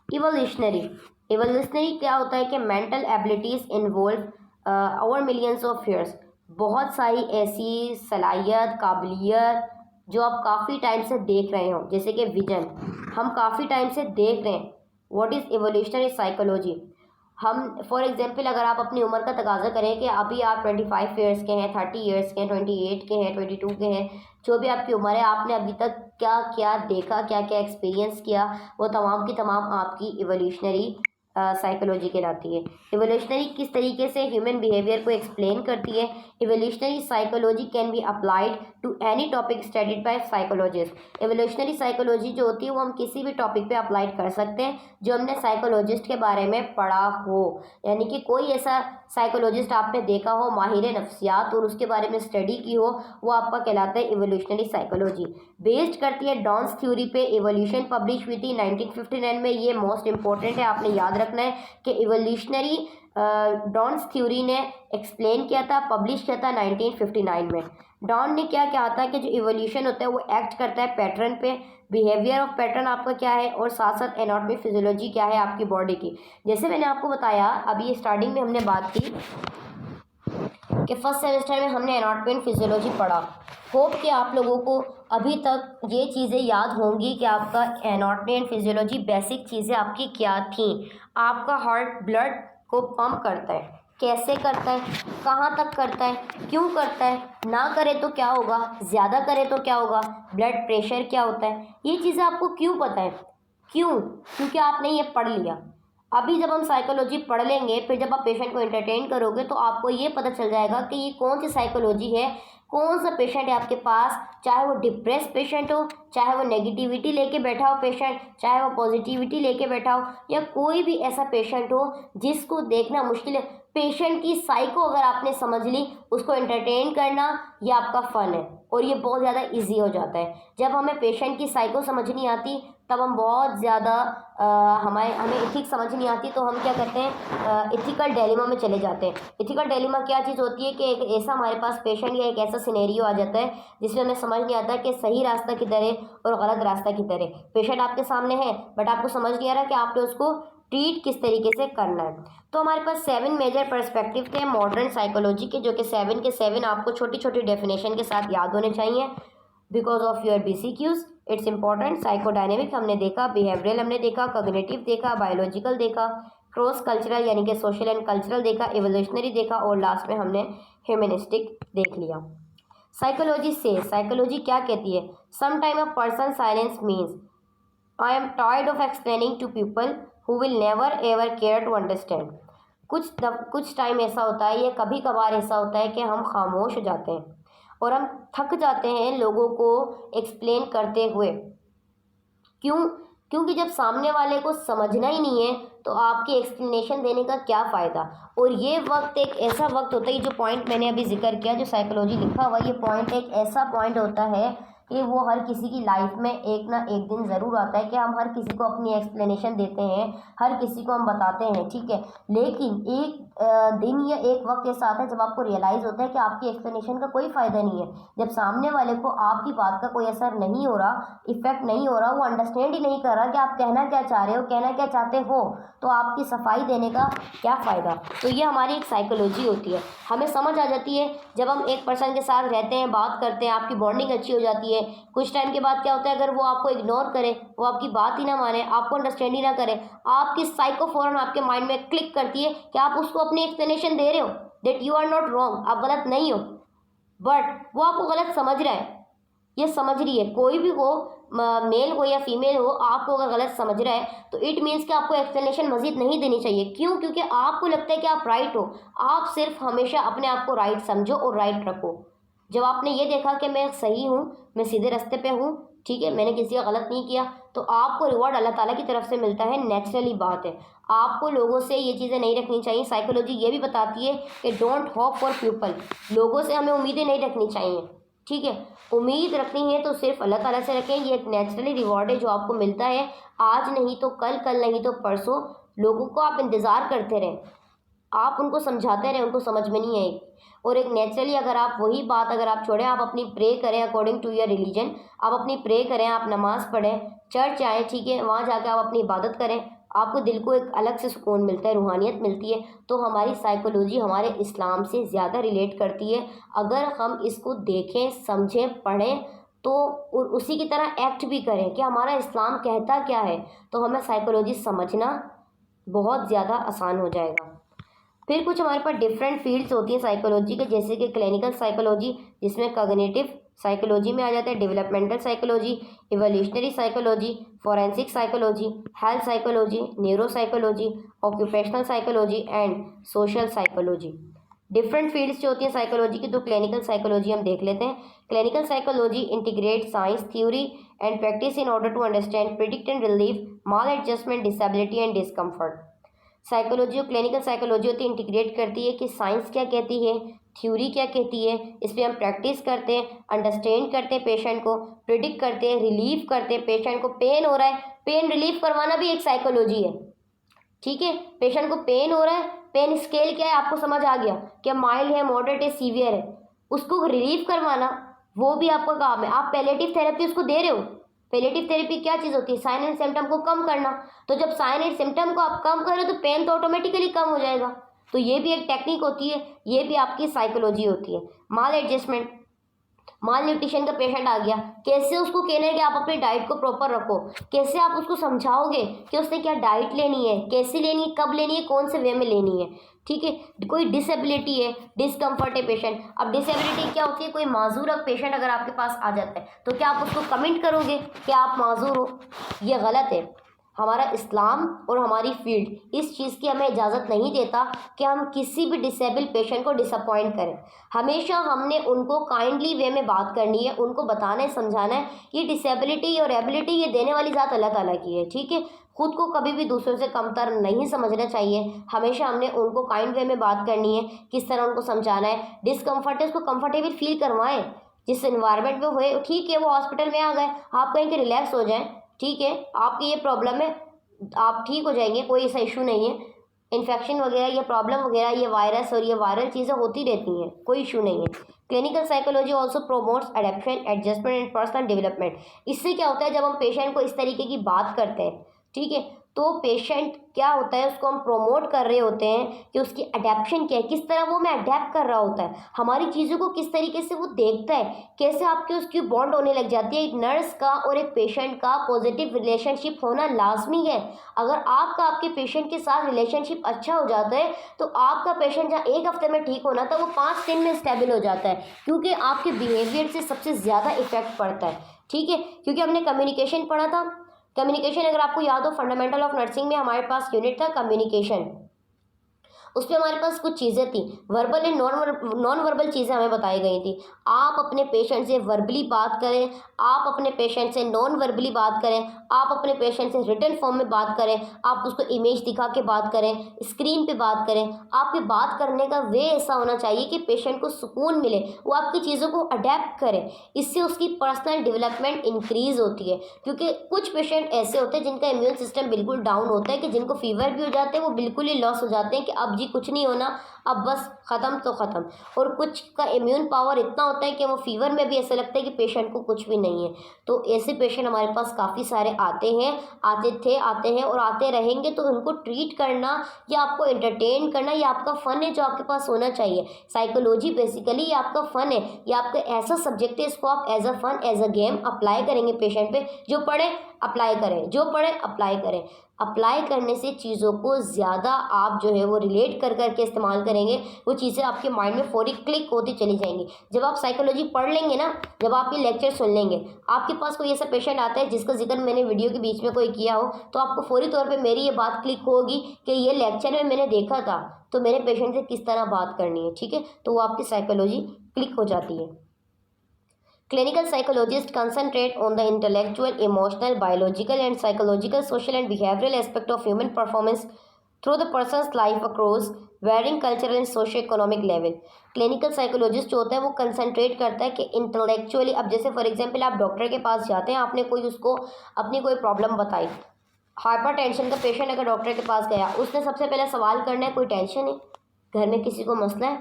इवोल्यूशनरी क्या होता है कि mental abilities involve over millions of years, बहुत सारी ऐसी सलाहियत काबिलियत जो आप काफ़ी टाइम से देख रहे हो, जैसे कि विजन हम काफ़ी टाइम से देख रहे हैं। व्हाट इज़ इवोल्यूशनरी साइकोलॉजी, हम फॉर एग्जांपल अगर आप अपनी उम्र का तकाजा करें कि अभी आप 25 ईयर्स के हैं, 30 ईयर्स के हैं, 28 के हैं, 22 के हैं, जो भी आपकी उम्र है, आपने अभी तक क्या क्या देखा, क्या क्या एक्सपीरियंस किया, वो तमाम की तमाम आपकी इवोल्यूशनरी साइकोलॉजी कहलाती है। इवोल्यूशनरी किस तरीके से ह्यूमन बिहेवियर को एक्सप्लेन करती है। Evolutionary psychology can be applied to any topic studied by psychologist. Evolutionary psychology जो होती है वो हम किसी भी टॉपिक पे अप्लाइड कर सकते हैं जो हमने साइकोलॉजिस्ट के बारे में पढ़ा हो, यानी कि कोई ऐसा साइकोलॉजिस्ट आपने देखा हो माहिर नफ्सियात और उसके बारे में स्टडी की हो, वो आपका कहलाता है इवोल्यूशनरी साइकोलॉजी। बेस्ड करती है डॉन्स थ्योरी पे, इवोल्यूशन पब्लिश हुई थी 1959 में, ये मोस्ट इंपॉर्टेंट है, आपने याद रखना है कि इवोल्यूशनरी डॉन्स थ्योरी ने एक्सप्लेन किया था, पब्लिश किया था 1959 में। डॉन ने क्या कहा था कि जो इवोल्यूशन होता है वो एक्ट करता है पैटर्न पे, बिहेवियर ऑफ पैटर्न आपका क्या है और साथ साथ एनाटॉमी फिजियोलॉजी क्या है आपकी बॉडी की। जैसे मैंने आपको बताया अभी स्टार्टिंग में हमने बात की कि फर्स्ट सेमेस्टर में हमने एनाटॉमी एंड फिजियोलॉजी पढ़ा। होप कि आप लोगों को अभी तक ये चीज़ें याद होंगी कि आपका एनाटॉमी एंड फिजियोलॉजी बेसिक चीज़ें आपकी क्या थी। आपका हार्ट ब्लड को पंप करता है, कैसे करता है, कहाँ तक करता है, क्यों करता है, ना करे तो क्या होगा, ज़्यादा करे तो क्या होगा, ब्लड प्रेशर क्या होता है, ये चीज़ें आपको क्यों पता है, क्यों, क्योंकि आपने ये पढ़ लिया। अभी जब हम साइकोलॉजी पढ़ लेंगे फिर जब आप पेशेंट को एंटरटेन करोगे तो आपको ये पता चल जाएगा कि ये कौन सी साइकोलॉजी है, कौन सा पेशेंट है आपके पास, चाहे वो डिप्रेस पेशेंट हो, चाहे वो नेगेटिविटी लेके बैठा हो पेशेंट, चाहे वो पॉजिटिविटी लेके बैठा हो, या कोई भी ऐसा पेशेंट हो जिसको देखना मुश्किल है। पेशेंट की साइको अगर आपने समझ ली, उसको एंटरटेन करना ये आपका फ़न है और ये बहुत ज़्यादा इजी हो जाता है। जब हमें पेशेंट की साइको समझ नहीं आती तब हम बहुत ज़्यादा हमें एथिक्स समझ नहीं आती तो हम क्या करते हैं, एथिकल डिलेमा में चले जाते हैं। एथिकल डिलेमा क्या चीज़ होती है कि एक ऐसा हमारे पास पेशेंट या एक ऐसा सिनेरियो आ जाता है जिसमें हमें समझ नहीं आता कि सही रास्ता किधर है और गलत रास्ता किधर है। पेशेंट आपके सामने है बट आपको समझ नहीं आ रहा कि आपने उसको ट्रीट किस तरीके से करना है। तो हमारे पास 7 मेजर पर्सपेक्टिव थे मॉडर्न साइकोलॉजी के, जो कि 7 के 7 आपको छोटी छोटी डेफिनेशन के साथ याद होने चाहिए because of your BCQs। It's important. Psychodynamic हमने देखा, बिहेवियरल हमने देखा, कॉग्निटिव देखा, बायोलॉजिकल देखा, क्रॉस कल्चरल यानी कि सोशल एंड कल्चरल देखा, इवोल्यूशनरी देखा और लास्ट में हमने ह्यूमनिस्टिक देख लिया। साइकोलॉजी क्या कहती है, some time a person silence means I am tired of explaining to people who will never ever care to understand. कुछ टाइम ऐसा होता है या कभी कभार ऐसा होता है कि हम खामोश हो जाते हैं और हम थक जाते हैं लोगों को एक्सप्लेन करते हुए। क्यों? क्योंकि जब सामने वाले को समझना ही नहीं है तो आपकी एक्सप्लेनेशन देने का क्या फ़ायदा। और ये वक्त एक ऐसा वक्त होता है, जो पॉइंट मैंने अभी जिक्र किया जो साइकोलॉजी लिखा हुआ, ये पॉइंट एक ऐसा पॉइंट होता है कि वो हर किसी की लाइफ में एक ना एक दिन ज़रूर आता है कि हम हर किसी को अपनी एक्सप्लेनेशन देते हैं, हर किसी को हम बताते हैं, ठीक है। लेकिन एक दिन या एक वक्त ऐसा आता है जब आपको रियलाइज़ होता है कि आपकी एक्सप्लेनेशन का कोई फ़ायदा नहीं है। जब सामने वाले को आपकी बात का कोई असर नहीं हो रहा, इफेक्ट नहीं हो रहा, वो अंडरस्टैंड ही नहीं कर रहा कि आप कहना क्या चाह रहे हो, कहना क्या चाहते हो, तो आपकी सफाई देने का क्या फ़ायदा। तो ये हमारी एक साइकोलॉजी होती है, हमें समझ आ जाती है जब हम एक पर्सन के साथ रहते हैं, बात करते हैं, आपकी बॉन्डिंग अच्छी हो जाती है। कुछ टाइम के बाद क्या होता है, अगर वो आपको इग्नोर करे, वो आपकी बात ही ना माने, आपको अंडरस्टैंड ही ना करे, आपकी साइको फौरन आपके माइंड में क्लिक करती है कि आप उसको अपनी एक्सप्लेनेशन दे रहे हो, that you are not wrong, आप गलत नहीं हो, बट वो आपको गलत समझ रहा है, ये समझ रही है। कोई भी हो, मेल हो या फीमेल हो, आपको अगर गलत समझ रहा है तो इट मीन्स कि आपको एक्सप्लेनेशन मजीद नहीं देनी चाहिए। क्यों? क्योंकि आपको लगता है कि आप राइट हो। आप सिर्फ हमेशा अपने आप को राइट समझो और राइट रखो। जब आपने ये देखा कि मैं सही हूँ, मैं सीधे रास्ते पे हूँ, ठीक है, मैंने किसी का गलत नहीं किया, तो आपको रिवॉर्ड अल्लाह ताला की तरफ से मिलता है, नेचुरली बात है। आपको लोगों से ये चीज़ें नहीं रखनी चाहिए। साइकोलॉजी ये भी बताती है कि डोंट होप फॉर पीपल, लोगों से हमें उम्मीदें नहीं रखनी चाहिए, ठीक है। उम्मीद रखनी है तो सिर्फ अल्लाह ताला से रखें, ये एक नेचुरली रिवॉर्ड है जो आपको मिलता है, आज नहीं तो कल, कल नहीं तो परसों। लोगों को आप इंतज़ार करते रहें, आप उनको समझाते रहें, उनको समझ में नहीं आएगी। और एक नेचुरली अगर आप वही बात अगर आप छोड़ें, आप अपनी प्रे करें अकॉर्डिंग टू योर रिलीजन, आप अपनी प्रे करें, आप नमाज़ पढ़ें, चर्च आएँ, ठीक है, वहाँ जाकर आप अपनी इबादत करें, आपको दिल को एक अलग से सुकून मिलता है, रूहानियत मिलती है। तो हमारी साइकोलॉजी हमारे इस्लाम से ज़्यादा रिलेट करती है। अगर हम इसको देखें, समझें, पढ़ें तो और उसी की तरह एक्ट भी करें कि हमारा इस्लाम कहता क्या है, तो हमें साइकोलॉजी समझना बहुत ज़्यादा आसान हो जाएगा। फिर कुछ हमारे पास डिफरेंट फील्ड्स होती हैं साइकोलॉजी के, जैसे कि क्लिनिकल साइकोलॉजी, जिसमें कॉग्निटिव साइकोलॉजी में आ जाता है, developmental psychology, evolutionary psychology, forensic psychology, health psychology, neuro psychology, occupational psychology and social psychology. Different fields जो होती हैं साइकोलॉजी की, तो क्लिनिकल साइकोलॉजी हम देख लेते हैं। Clinical psychology integrate science, theory and practice in order to understand, predict and relieve maladjustment, disability and discomfort. Psychology और क्लिनिकल साइकोलॉजी होती है, इंटीग्रेट करती है कि साइंस क्या कहती है, थ्योरी क्या कहती है, इस पर हम प्रैक्टिस करते हैं, अंडरस्टैंड करते हैं पेशेंट को, प्रिडिक्ट करते हैं, रिलीव करते हैं। पेशेंट को पेन हो रहा है, पेन रिलीव करवाना भी एक साइकोलॉजी है, ठीक है। पेशेंट को पेन हो रहा है, पेन स्केल क्या है आपको समझ आ गया, क्या माइल्ड है, मॉडरेट है, सीवियर है, उसको रिलीव करवाना वो भी आपका काम है। आप पैलेटिव थेरेपी उसको दे रहे हो। पैलेटिव थेरेपी क्या चीज़ होती है, साइन एंड सिम्टम को कम करना। तो जब साइन एंड सिम्टम को आप कम करें तो पेन तो ऑटोमेटिकली कम हो जाएगा। तो ये भी एक टेक्निक होती है, ये भी आपकी साइकोलॉजी होती है। माल एडजस्टमेंट, माल न्यूट्रिशन का पेशेंट आ गया, कैसे उसको कहना है कि आप अपनी डाइट को प्रॉपर रखो, कैसे आप उसको समझाओगे कि उसने क्या डाइट लेनी है, कैसे लेनी है, कब लेनी है, कौन से वे में लेनी है, ठीक है। कोई डिसेबिलिटी है, डिस्कम्फर्ट है पेशेंट। अब डिसेबिलिटी क्या होती है, कोई माजूर पेशेंट अगर आपके पास आ जाता है तो क्या आप उसको कमेंट करोगे कि आप माजूर हो? ये गलत है। हमारा इस्लाम और हमारी फील्ड इस चीज़ की हमें इजाज़त नहीं देता कि हम किसी भी डिसेबल पेशेंट को डिसअपॉइंट करें। हमेशा हमने उनको काइंडली वे में बात करनी है, उनको बताना है, समझाना है। ये डिसेबिलिटी और एबिलिटी ये देने वाली ज़ात अल्लाह ताला की है, ठीक है। खुद को कभी भी दूसरों से कमतर नहीं समझना चाहिए। हमेशा हमने उनको काइंड वे में बात करनी है, किस तरह उनको समझाना है। डिस्कम्फर्ट है, उसको कंफर्टेबल फील करवाएं। जिस इन्वायरमेंट में हुए, ठीक है, वो हॉस्पिटल में आ गए, आप कहीं के रिलैक्स हो जाएं, ठीक है, आपकी ये प्रॉब्लम है, आप ठीक हो जाएंगे, कोई ऐसा इशू नहीं है। इन्फेक्शन वगैरह, ये प्रॉब्लम वगैरह, ये वायरस और ये वायरल चीज़ें होती रहती हैं, कोई इशू नहीं है। Clinical psychology also promotes adaptation, adjustment and personal development. इससे क्या होता है, जब हम पेशेंट को इस तरीके की बात करते हैं, ठीक है, तो पेशेंट क्या होता है, उसको हम प्रोमोट कर रहे होते हैं कि उसकी अडेप्शन क्या है, किस तरह वो में अडेप्ट कर रहा होता है, हमारी चीज़ों को किस तरीके से वो देखता है, कैसे आपकी उसकी बॉन्ड होने लग जाती है। एक नर्स का और एक पेशेंट का पॉजिटिव रिलेशनशिप होना लाजमी है। अगर आपका आपके पेशेंट के साथ रिलेशनशिप अच्छा हो जाता है तो आपका पेशेंट जहाँ एक हफ्ते में ठीक होना था वो 5 दिन में स्टेबल हो जाता है, क्योंकि आपके बिहेवियर से सबसे ज़्यादा इफेक्ट पड़ता है, ठीक है। क्योंकि हमने कम्युनिकेशन पढ़ा था। कम्युनिकेशन अगर आपको याद हो, फंडामेंटल ऑफ नर्सिंग में हमारे पास यूनिट था कम्युनिकेशन। उसमें हमारे पास कुछ चीज़ें थी, वर्बल एंड नॉन वर्बल चीज़ें हमें बताई गई थी। आप अपने पेशेंट से वर्बली बात करें, आप अपने पेशेंट से नॉन वर्बली बात करें, आप अपने पेशेंट से रिटन फॉर्म में बात करें, आप उसको इमेज दिखा के बात करें, स्क्रीन पे बात करें। आपके बात करने का वे ऐसा होना चाहिए कि पेशेंट को सुकून मिले, वो आपकी चीज़ों को अडेप्ट करे। इससे उसकी पर्सनल डेवलपमेंट इंक्रीज होती है, क्योंकि कुछ पेशेंट ऐसे होते हैं जिनका इम्यून सिस्टम बिल्कुल डाउन होता है, कि जिनको फीवर भी हो जाते हैं, वो बिल्कुल ही लॉस हो जाते हैं कि अब जी कुछ नहीं होना, अब बस ख़त्म तो ख़त्म। और कुछ का इम्यून पावर इतना होता है कि वो फीवर में भी ऐसा लगता है कि पेशेंट को कुछ भी नहीं है। तो ऐसे पेशेंट हमारे पास काफ़ी सारे आते हैं, आते हैं और आते रहेंगे। तो उनको ट्रीट करना या आपको एंटरटेन करना, ये आपका फ़न है जो आपके पास होना चाहिए। साइकोलॉजी बेसिकली ये आपका फ़न है, ये आपका ऐसा सब्जेक्ट है, इसको आप as a fun, as a game apply करेंगे पेशेंट पे। जो पढ़े अप्लाई करें, जो पढ़े अप्लाई करें। अप्लाई करने से चीज़ों को ज़्यादा आप जो है वो रिलेट कर करके इस्तेमाल करेंगे, वो चीज़ें आपके माइंड में फौरी क्लिक होती चली जाएंगी। जब आप साइकोलॉजी पढ़ लेंगे ना, जब आप ये लेक्चर सुन लेंगे, आपके पास कोई ऐसा पेशेंट आता है जिसका जिक्र मैंने वीडियो के बीच में कोई किया हो, तो आपको फौरी तौर पे मेरी ये बात क्लिक होगी कि ये लेक्चर में मैंने देखा था, तो मेरे पेशेंट से किस तरह बात करनी है। ठीक है, तो वो आपकी साइकोलॉजी क्लिक हो जाती है। Clinical psychologists concentrate on the intellectual, emotional, biological, and psychological, social, and behavioral aspect of human performance through the person's life across varying cultural and socio-economic level. Clinical psychologist जो होता है वो कंसंट्रेट करता है कि इंटेलेक्चुअली, अब जैसे फॉर एग्जांपल आप डॉक्टर के पास जाते हैं, आपने कोई उसको अपनी कोई प्रॉब्लम बताई, हाइपर टेंशन का पेशेंट अगर डॉक्टर के पास गया, उसने सबसे पहले सवाल करना है कोई टेंशन है, घर में किसी को मसला है,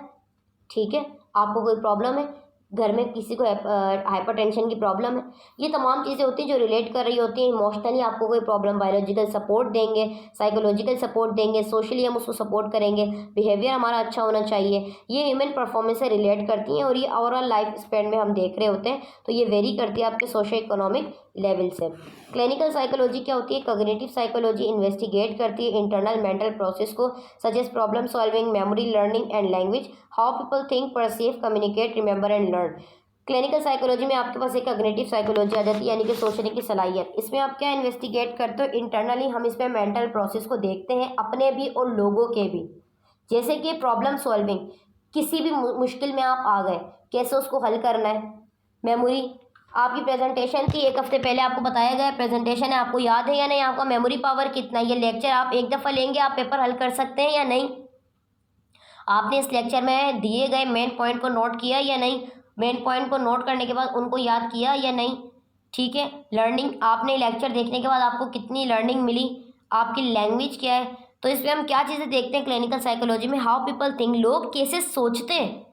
ठीक है, आपको कोई प्रॉब्लम है, घर में किसी को हाइपरटेंशन की प्रॉब्लम है। ये तमाम चीज़ें होती हैं जो रिलेट कर रही होती हैं। इमोशनली आपको कोई प्रॉब्लम, बायोलॉजिकल सपोर्ट देंगे, साइकोलॉजिकल सपोर्ट देंगे, सोशली हम उसको सपोर्ट करेंगे, बिहेवियर हमारा अच्छा होना चाहिए। ये ह्यूमन परफॉर्मेंस से रिलेट करती हैं और ये ओवरऑल लाइफ स्पैन में हम देख रहे होते हैं, तो ये वेरी करती है आपके सोशो इकोनॉमिक लेवल से। क्लिनिकल साइकोलॉजी क्या होती है? कॉग्निटिव साइकोलॉजी इन्वेस्टिगेट करती है इंटरनल मेंटल प्रोसेस को, such as problem solving, memory, learning and language, how people think, perceive, communicate, remember and learn. Clinical psychology में आपके पास एक कॉग्निटिव साइकोलॉजी आ जाती है, यानी कि सोचने की सलाहियत। इसमें आप क्या इन्वेस्टिगेट करते हो? इंटरनली हम इसमें मेंटल प्रोसेस को देखते हैं, अपने भी और लोगों के भी। जैसे कि प्रॉब्लम सॉल्विंग, किसी भी मुश्किल में आप आ गए, कैसे उसको हल करना है। मेमोरी, आपकी प्रेजेंटेशन थी, एक हफ्ते पहले आपको बताया गया प्रेजेंटेशन है, आपको याद है या नहीं, आपका मेमोरी पावर कितना है, ये लेक्चर आप एक दफ़ा लेंगे, आप पेपर हल कर सकते हैं या नहीं, आपने इस लेक्चर में दिए गए मेन पॉइंट को नोट किया या नहीं, मेन पॉइंट को नोट करने के बाद उनको याद किया या नहीं। ठीक है, लर्निंग, आपने लेक्चर देखने के बाद आपको कितनी लर्निंग मिली, आपकी लैंग्वेज क्या है। तो इसमें हम क्या चीज़ें देखते हैं क्लिनिकल साइकोलॉजी में? हाउ पीपल थिंक, लोग कैसे सोचते हैं,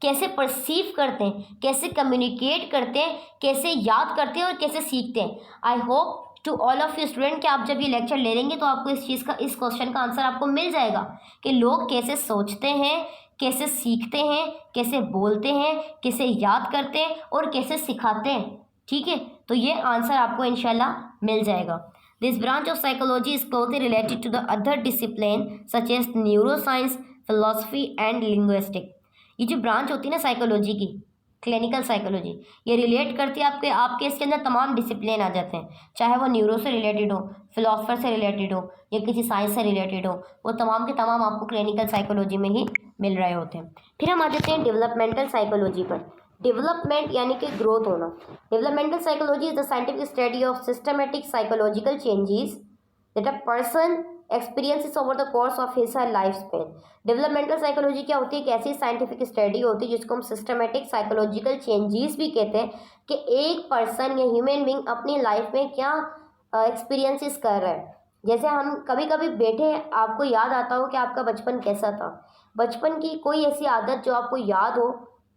कैसे परसीव करते हैं, कैसे कम्युनिकेट करते हैं, कैसे याद करते हैं और कैसे सीखते हैं। I hope to all of you student कि आप जब ये लेक्चर ले लेंगे तो आपको इस चीज़ का, इस क्वेश्चन का आंसर आपको मिल जाएगा कि लोग कैसे सोचते हैं, कैसे सीखते हैं, कैसे बोलते हैं, कैसे याद करते हैं और कैसे सिखाते हैं। ठीक है, तो ये आंसर आपको इंशाल्लाह मिल जाएगा। This branch of psychology is closely related to the other discipline such as neuroscience, philosophy and linguistic. ये जो ब्रांच होती है ना साइकोलॉजी की, क्लिनिकल साइकोलॉजी, ये रिलेट करती है आपके इसके अंदर तमाम डिसिप्लिन आ जाते हैं, चाहे वो न्यूरो से रिलेटेड हो, फिलोसफर से रिलेटेड हो या किसी साइंस से रिलेटेड हो, वो तमाम के तमाम आपको क्लिनिकल साइकोलॉजी में ही मिल रहे होते हैं। फिर हम आ जाते हैं डेवलपमेंटल साइकोलॉजी पर। डेवलपमेंट यानी कि ग्रोथ होना। Developmental psychology is the scientific study of systematic psychological changes that a person experiences over the course of his her life span. Developmental psychology क्या होती है? एक ऐसी साइंटिफिक स्टडी होती है जिसको हम सिस्टमेटिक साइकोलॉजिकल चेंजेस भी कहते हैं, कि एक पर्सन या ह्यूमन बींग अपनी लाइफ में क्या एक्सपीरियंसेस कर रहा है। जैसे हम कभी कभी बैठे हैं, आपको याद आता हो कि आपका बचपन कैसा था, बचपन की कोई ऐसी आदत जो आपको याद हो,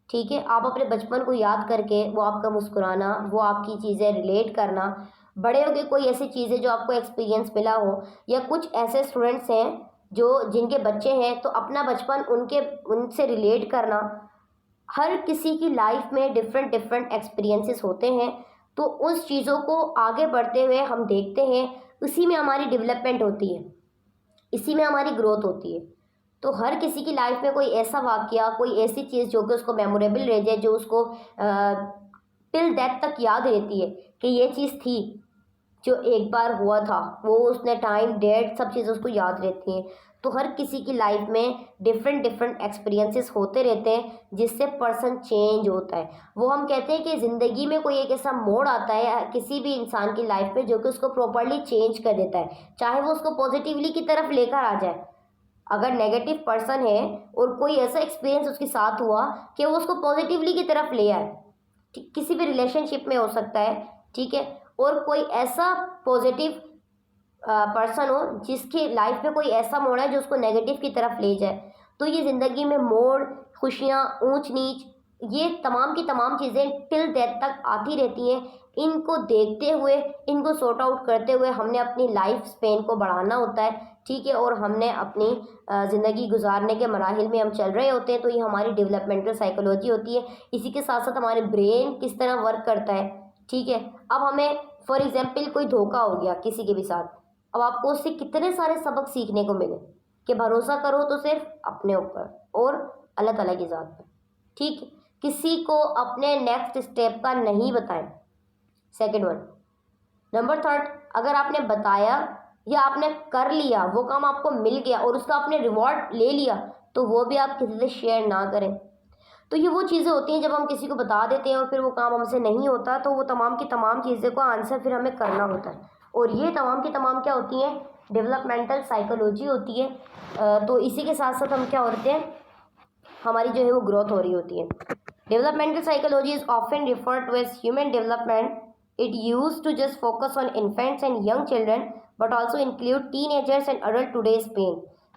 ठीक है, आप अपने बचपन को याद करके वो आपका मुस्कुराना, वो आपकी चीज़ें रिलेट करना, बड़े हो गए कोई ऐसी चीज़ें जो आपको एक्सपीरियंस मिला हो, या कुछ ऐसे स्टूडेंट्स हैं जो जिनके बच्चे हैं तो अपना बचपन उनसे रिलेट करना। हर किसी की लाइफ में डिफरेंट डिफरेंट एक्सपीरियंसेस होते हैं, तो उस चीज़ों को आगे बढ़ते हुए हम देखते हैं, उसी में हमारी डेवलपमेंट होती है, इसी में हमारी ग्रोथ होती है। तो हर किसी की लाइफ में कोई ऐसा वाकया, कोई ऐसी चीज़ जो कि उसको मेमोरेबल रह जाए, जो उसको टिल डेथ तक याद रहती है कि ये चीज़ थी, जो एक बार हुआ था वो उसने टाइम डेट सब चीज़ें उसको याद रहती हैं। तो हर किसी की लाइफ में डिफरेंट डिफरेंट एक्सपीरियंसेस होते रहते हैं जिससे पर्सन चेंज होता है। वो हम कहते हैं कि ज़िंदगी में कोई एक ऐसा मोड़ आता है किसी भी इंसान की लाइफ में जो कि उसको प्रॉपरली चेंज कर देता है, चाहे वो उसको पॉजिटिवली की तरफ लेकर आ जाए। अगर नेगेटिव पर्सन है और कोई ऐसा एक्सपीरियंस उसके साथ हुआ कि वो उसको पॉजिटिवली की तरफ ले आए, किसी भी रिलेशनशिप में हो सकता है, ठीक है, और कोई ऐसा पॉजिटिव पर्सन हो जिसकी लाइफ में कोई ऐसा मोड़ है जो उसको नेगेटिव की तरफ ले जाए। तो ये ज़िंदगी में मोड़, खुशियाँ, ऊंच नीच, ये तमाम की तमाम चीज़ें टिल डेथ तक आती रहती हैं। इनको देखते हुए, इनको सॉर्ट आउट करते हुए हमने अपनी लाइफ स्पेन को बढ़ाना होता है, ठीक है, और हमने अपनी ज़िंदगी गुजारने के मराहिल में हम चल रहे होते हैं। तो ये हमारी डेवलपमेंटल साइकोलॉजी होती है। इसी के साथ साथ हमारे ब्रेन किस तरह वर्क करता है, ठीक है। अब हमें फॉर एग्जाम्पल कोई धोखा हो गया किसी के भी साथ, अब आपको उससे कितने सारे सबक सीखने को मिले कि भरोसा करो तो सिर्फ अपने ऊपर और अल्लाह ताला की ज़ात पर, ठीक है। किसी को अपने नेक्स्ट स्टेप का नहीं बताएं, सेकंड वन। नंबर थर्ड, अगर आपने बताया या आपने कर लिया, वो काम आपको मिल गया और उसका आपने रिवॉर्ड ले लिया, तो वो भी आप किसी से शेयर ना करें। तो ये वो चीज़ें होती हैं जब हम किसी को बता देते हैं और फिर वो काम हमसे नहीं होता, तो वो तमाम की तमाम चीज़ें को आंसर फिर हमें करना होता है। और ये तमाम की तमाम क्या होती हैं, डेवलपमेंटल साइकोलॉजी होती है। तो इसी के साथ साथ हम क्या होते हैं, हमारी जो है वो ग्रोथ हो रही होती है। Developmental psychology is often referred to as human development. It used to just focus on infants and young children, but also include teenagers and adult today's pain.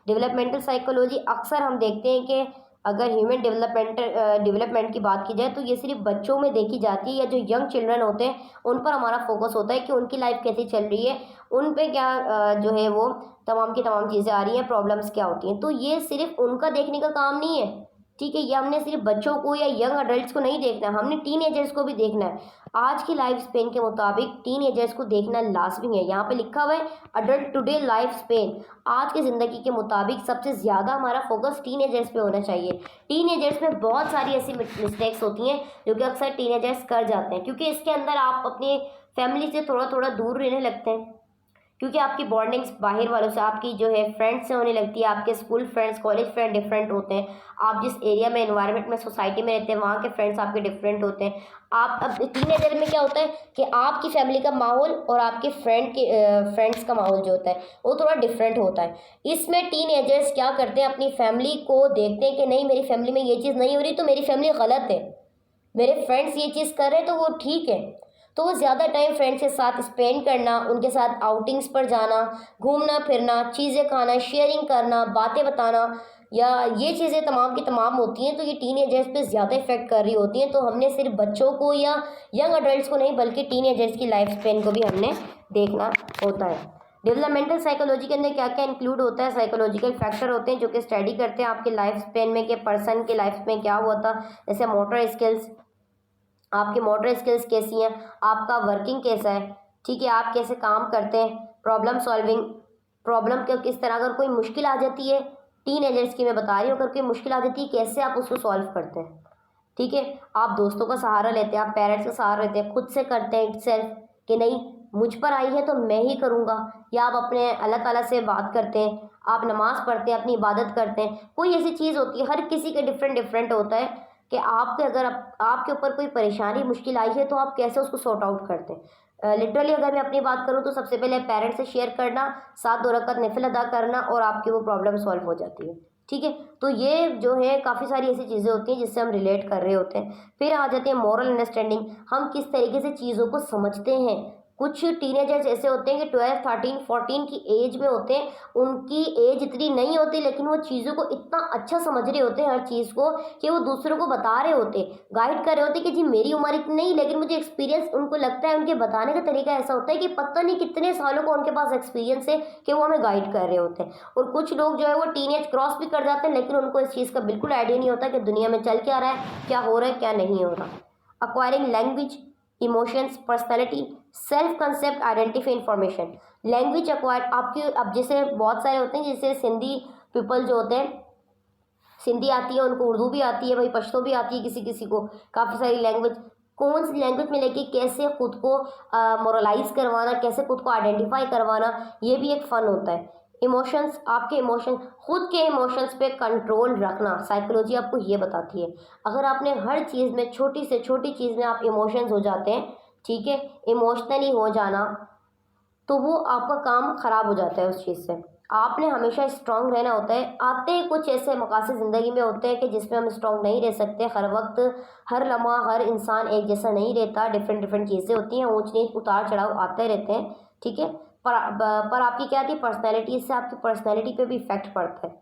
Developmental psychology अक्सर हम देखते हैं कि अगर ह्यूमन डेवलपमेंट की बात की जाए तो ये सिर्फ बच्चों में देखी जाती है, या जो यंग चिल्ड्रन होते हैं उन पर हमारा फोकस होता है कि उनकी लाइफ कैसी चल रही है, उन पे क्या जो है वो तमाम की तमाम चीज़ें आ रही हैं, प्रॉब्लम्स क्या होती हैं। तो ये सिर्फ उनका देखने का काम नहीं है, ठीक है। ये हमने सिर्फ बच्चों को या यंग अडल्ट्स को नहीं देखना है, हमने टीनेजर्स को भी देखना है। आज की लाइफ स्पेन के मुताबिक टीनेजर्स को देखना लाजमी है। यहाँ पे लिखा हुआ है अडल्ट टुडे लाइफ स्पेन। आज की ज़िंदगी के मुताबिक सबसे ज़्यादा हमारा फोकस टीनेजर्स पे होना चाहिए। टीनेजर्स में बहुत सारी ऐसी मिस्टेक्स होती हैं जो कि अक्सर टीनेजर्स कर जाते हैं, क्योंकि इसके अंदर आप अपनी फैमिली से थोड़ा थोड़ा दूर रहने लगते हैं, क्योंकि आपकी बॉन्डिंग्स बाहर वालों से, आपकी जो है फ्रेंड्स से होने लगती है। आपके school friends, college friend different होते हैं। आप जिस एरिया में, एनवायरनमेंट में, सोसाइटी में रहते हैं, वहाँ के फ्रेंड्स आपके डिफरेंट होते हैं। आप अब टीनेजर में क्या होता है कि आपकी फैमिली का माहौल और आपके फ्रेंड्स का माहौल जो होता है वो थोड़ा डिफरेंट होता है। इसमें टीनेजर्स क्या करते हैं, अपनी फैमिली को देखते हैं कि नहीं, मेरी फैमिली में ये चीज़ नहीं हो रही तो मेरी फैमिली गलत है, मेरे फ्रेंड्स ये चीज़ कर रहे हैं तो वो ठीक है। तो वो ज़्यादा टाइम फ्रेंड्स के साथ स्पेंड करना, उनके साथ आउटिंग्स पर जाना, घूमना फिरना, चीज़ें खाना, शेयरिंग करना, बातें बताना, या ये चीज़ें तमाम की तमाम होती हैं। तो ये टीनेजर्स पे ज़्यादा इफेक्ट कर रही होती हैं। तो हमने सिर्फ बच्चों को या यंग अडल्ट्स को नहीं, बल्कि टीनेजर्स की लाइफ स्पेन को भी हमने देखना होता है। डेवलपमेंटल साइकोलॉजी के अंदर क्या क्या इंक्लूड होता है, साइकोलॉजिकल फैक्टर होते हैं जो कि स्टडी करते हैं आपके लाइफ स्पेन में कि पर्सन के लाइफ में क्या हुआ था। जैसे मोटर स्किल्स, आपकी मोटर स्किल्स कैसी हैं, आपका वर्किंग कैसा है, ठीक है, आप कैसे काम करते हैं, प्रॉब्लम सॉल्विंग, प्रॉब्लम को किस तरह, अगर कोई मुश्किल आ जाती है, टीनेजर्स की मैं बता रही हूँ, अगर कोई मुश्किल आ जाती है कैसे आप उसको सॉल्व करते हैं, ठीक है। आप दोस्तों का सहारा लेते हैं, आप पेरेंट्स का सहारा लेते हैं, खुद से करते हैं इटसेल्फ कि नहीं मुझ पर आई है तो मैं ही करूँगा, या आप अपने अल्लाह ताला से बात करते हैं, आप नमाज़ पढ़ते हैं, अपनी इबादत करते हैं। कोई ऐसी चीज़ होती है, हर किसी के डिफरेंट डिफरेंट होता है कि आपके अगर आपके ऊपर कोई परेशानी मुश्किल आई है तो आप कैसे उसको सॉर्ट आउट करते हैं। लिटरली अगर मैं अपनी बात करूँ तो सबसे पहले पेरेंट्स से शेयर करना, 7 रकात नफिल अदा करना, और आपकी वो प्रॉब्लम सॉल्व हो जाती है, ठीक है। तो ये जो है काफ़ी सारी ऐसी चीज़ें होती हैं जिससे हम रिलेट कर रहे होते हैं। फिर आ जाती है मॉरल अंडरस्टैंडिंग, हम किस तरीके से चीज़ों को समझते हैं। कुछ टीनेजर्स ऐसे होते हैं कि 12, 13, 14 की एज में होते हैं, उनकी एज इतनी नहीं होती लेकिन वो चीज़ों को इतना अच्छा समझ रहे होते हैं हर चीज़ को, कि वो दूसरों को बता रहे होते, गाइड कर रहे होते कि जी मेरी उम्र इतनी नहीं, लेकिन मुझे एक्सपीरियंस, उनको लगता है, उनके बताने का तरीका ऐसा होता है कि पता नहीं कितने सालों का उनके पास एक्सपीरियंस है कि वो हमें गाइड कर रहे होते हैं। और कुछ लोग जो है वो टीनेज क्रॉस भी कर जाते हैं, लेकिन उनको इस चीज़ का बिल्कुल आइडिया नहीं होता कि दुनिया में चल क्या रहा है, क्या हो रहा है, क्या नहीं हो रहा। Acquiring language, emotions, personality, self concept, identify information. Language acquire, आपकी अब जैसे बहुत सारे होते हैं, जैसे सिंधी पीपल जो होते हैं, सिंधी आती है उनको, उर्दू भी आती है, भाई पश्तो भी आती है किसी किसी को, काफ़ी सारी लैंग्वेज। कौन सी लैंग्वेज में लेके कैसे खुद को मोरलाइज करवाना, कैसे खुद को आइडेंटिफाई करवाना, ये भी एक फ़न होता है। इमोशंस, आपके इमोशन, खुद के इमोशंस पे कंट्रोल रखना, साइकोलॉजी आपको ये बताती है। अगर आपने हर चीज़ में, छोटी से छोटी चीज़ में आप इमोशंस हो जाते हैं, ठीक है, इमोशनली हो जाना, तो वो आपका काम ख़राब हो जाता है उस चीज़ से। आपने हमेशा स्ट्रांग रहना होता है। आते ही कुछ ऐसे मकासद ज़िंदगी में होते हैं कि जिसमें हम स्ट्रांग नहीं रह सकते। हर वक्त, हर लम्हा, हर इंसान एक जैसा नहीं रहता। डिफरेंट डिफरेंट चीज़ें होती हैं, ऊंच नीच, उतार चढ़ाव आते रहते हैं, ठीक है। पर आपकी क्या थी पर्सनैलिटी, इससे आपकी पर्सनैलिटी पे भी इफेक्ट पड़ता है।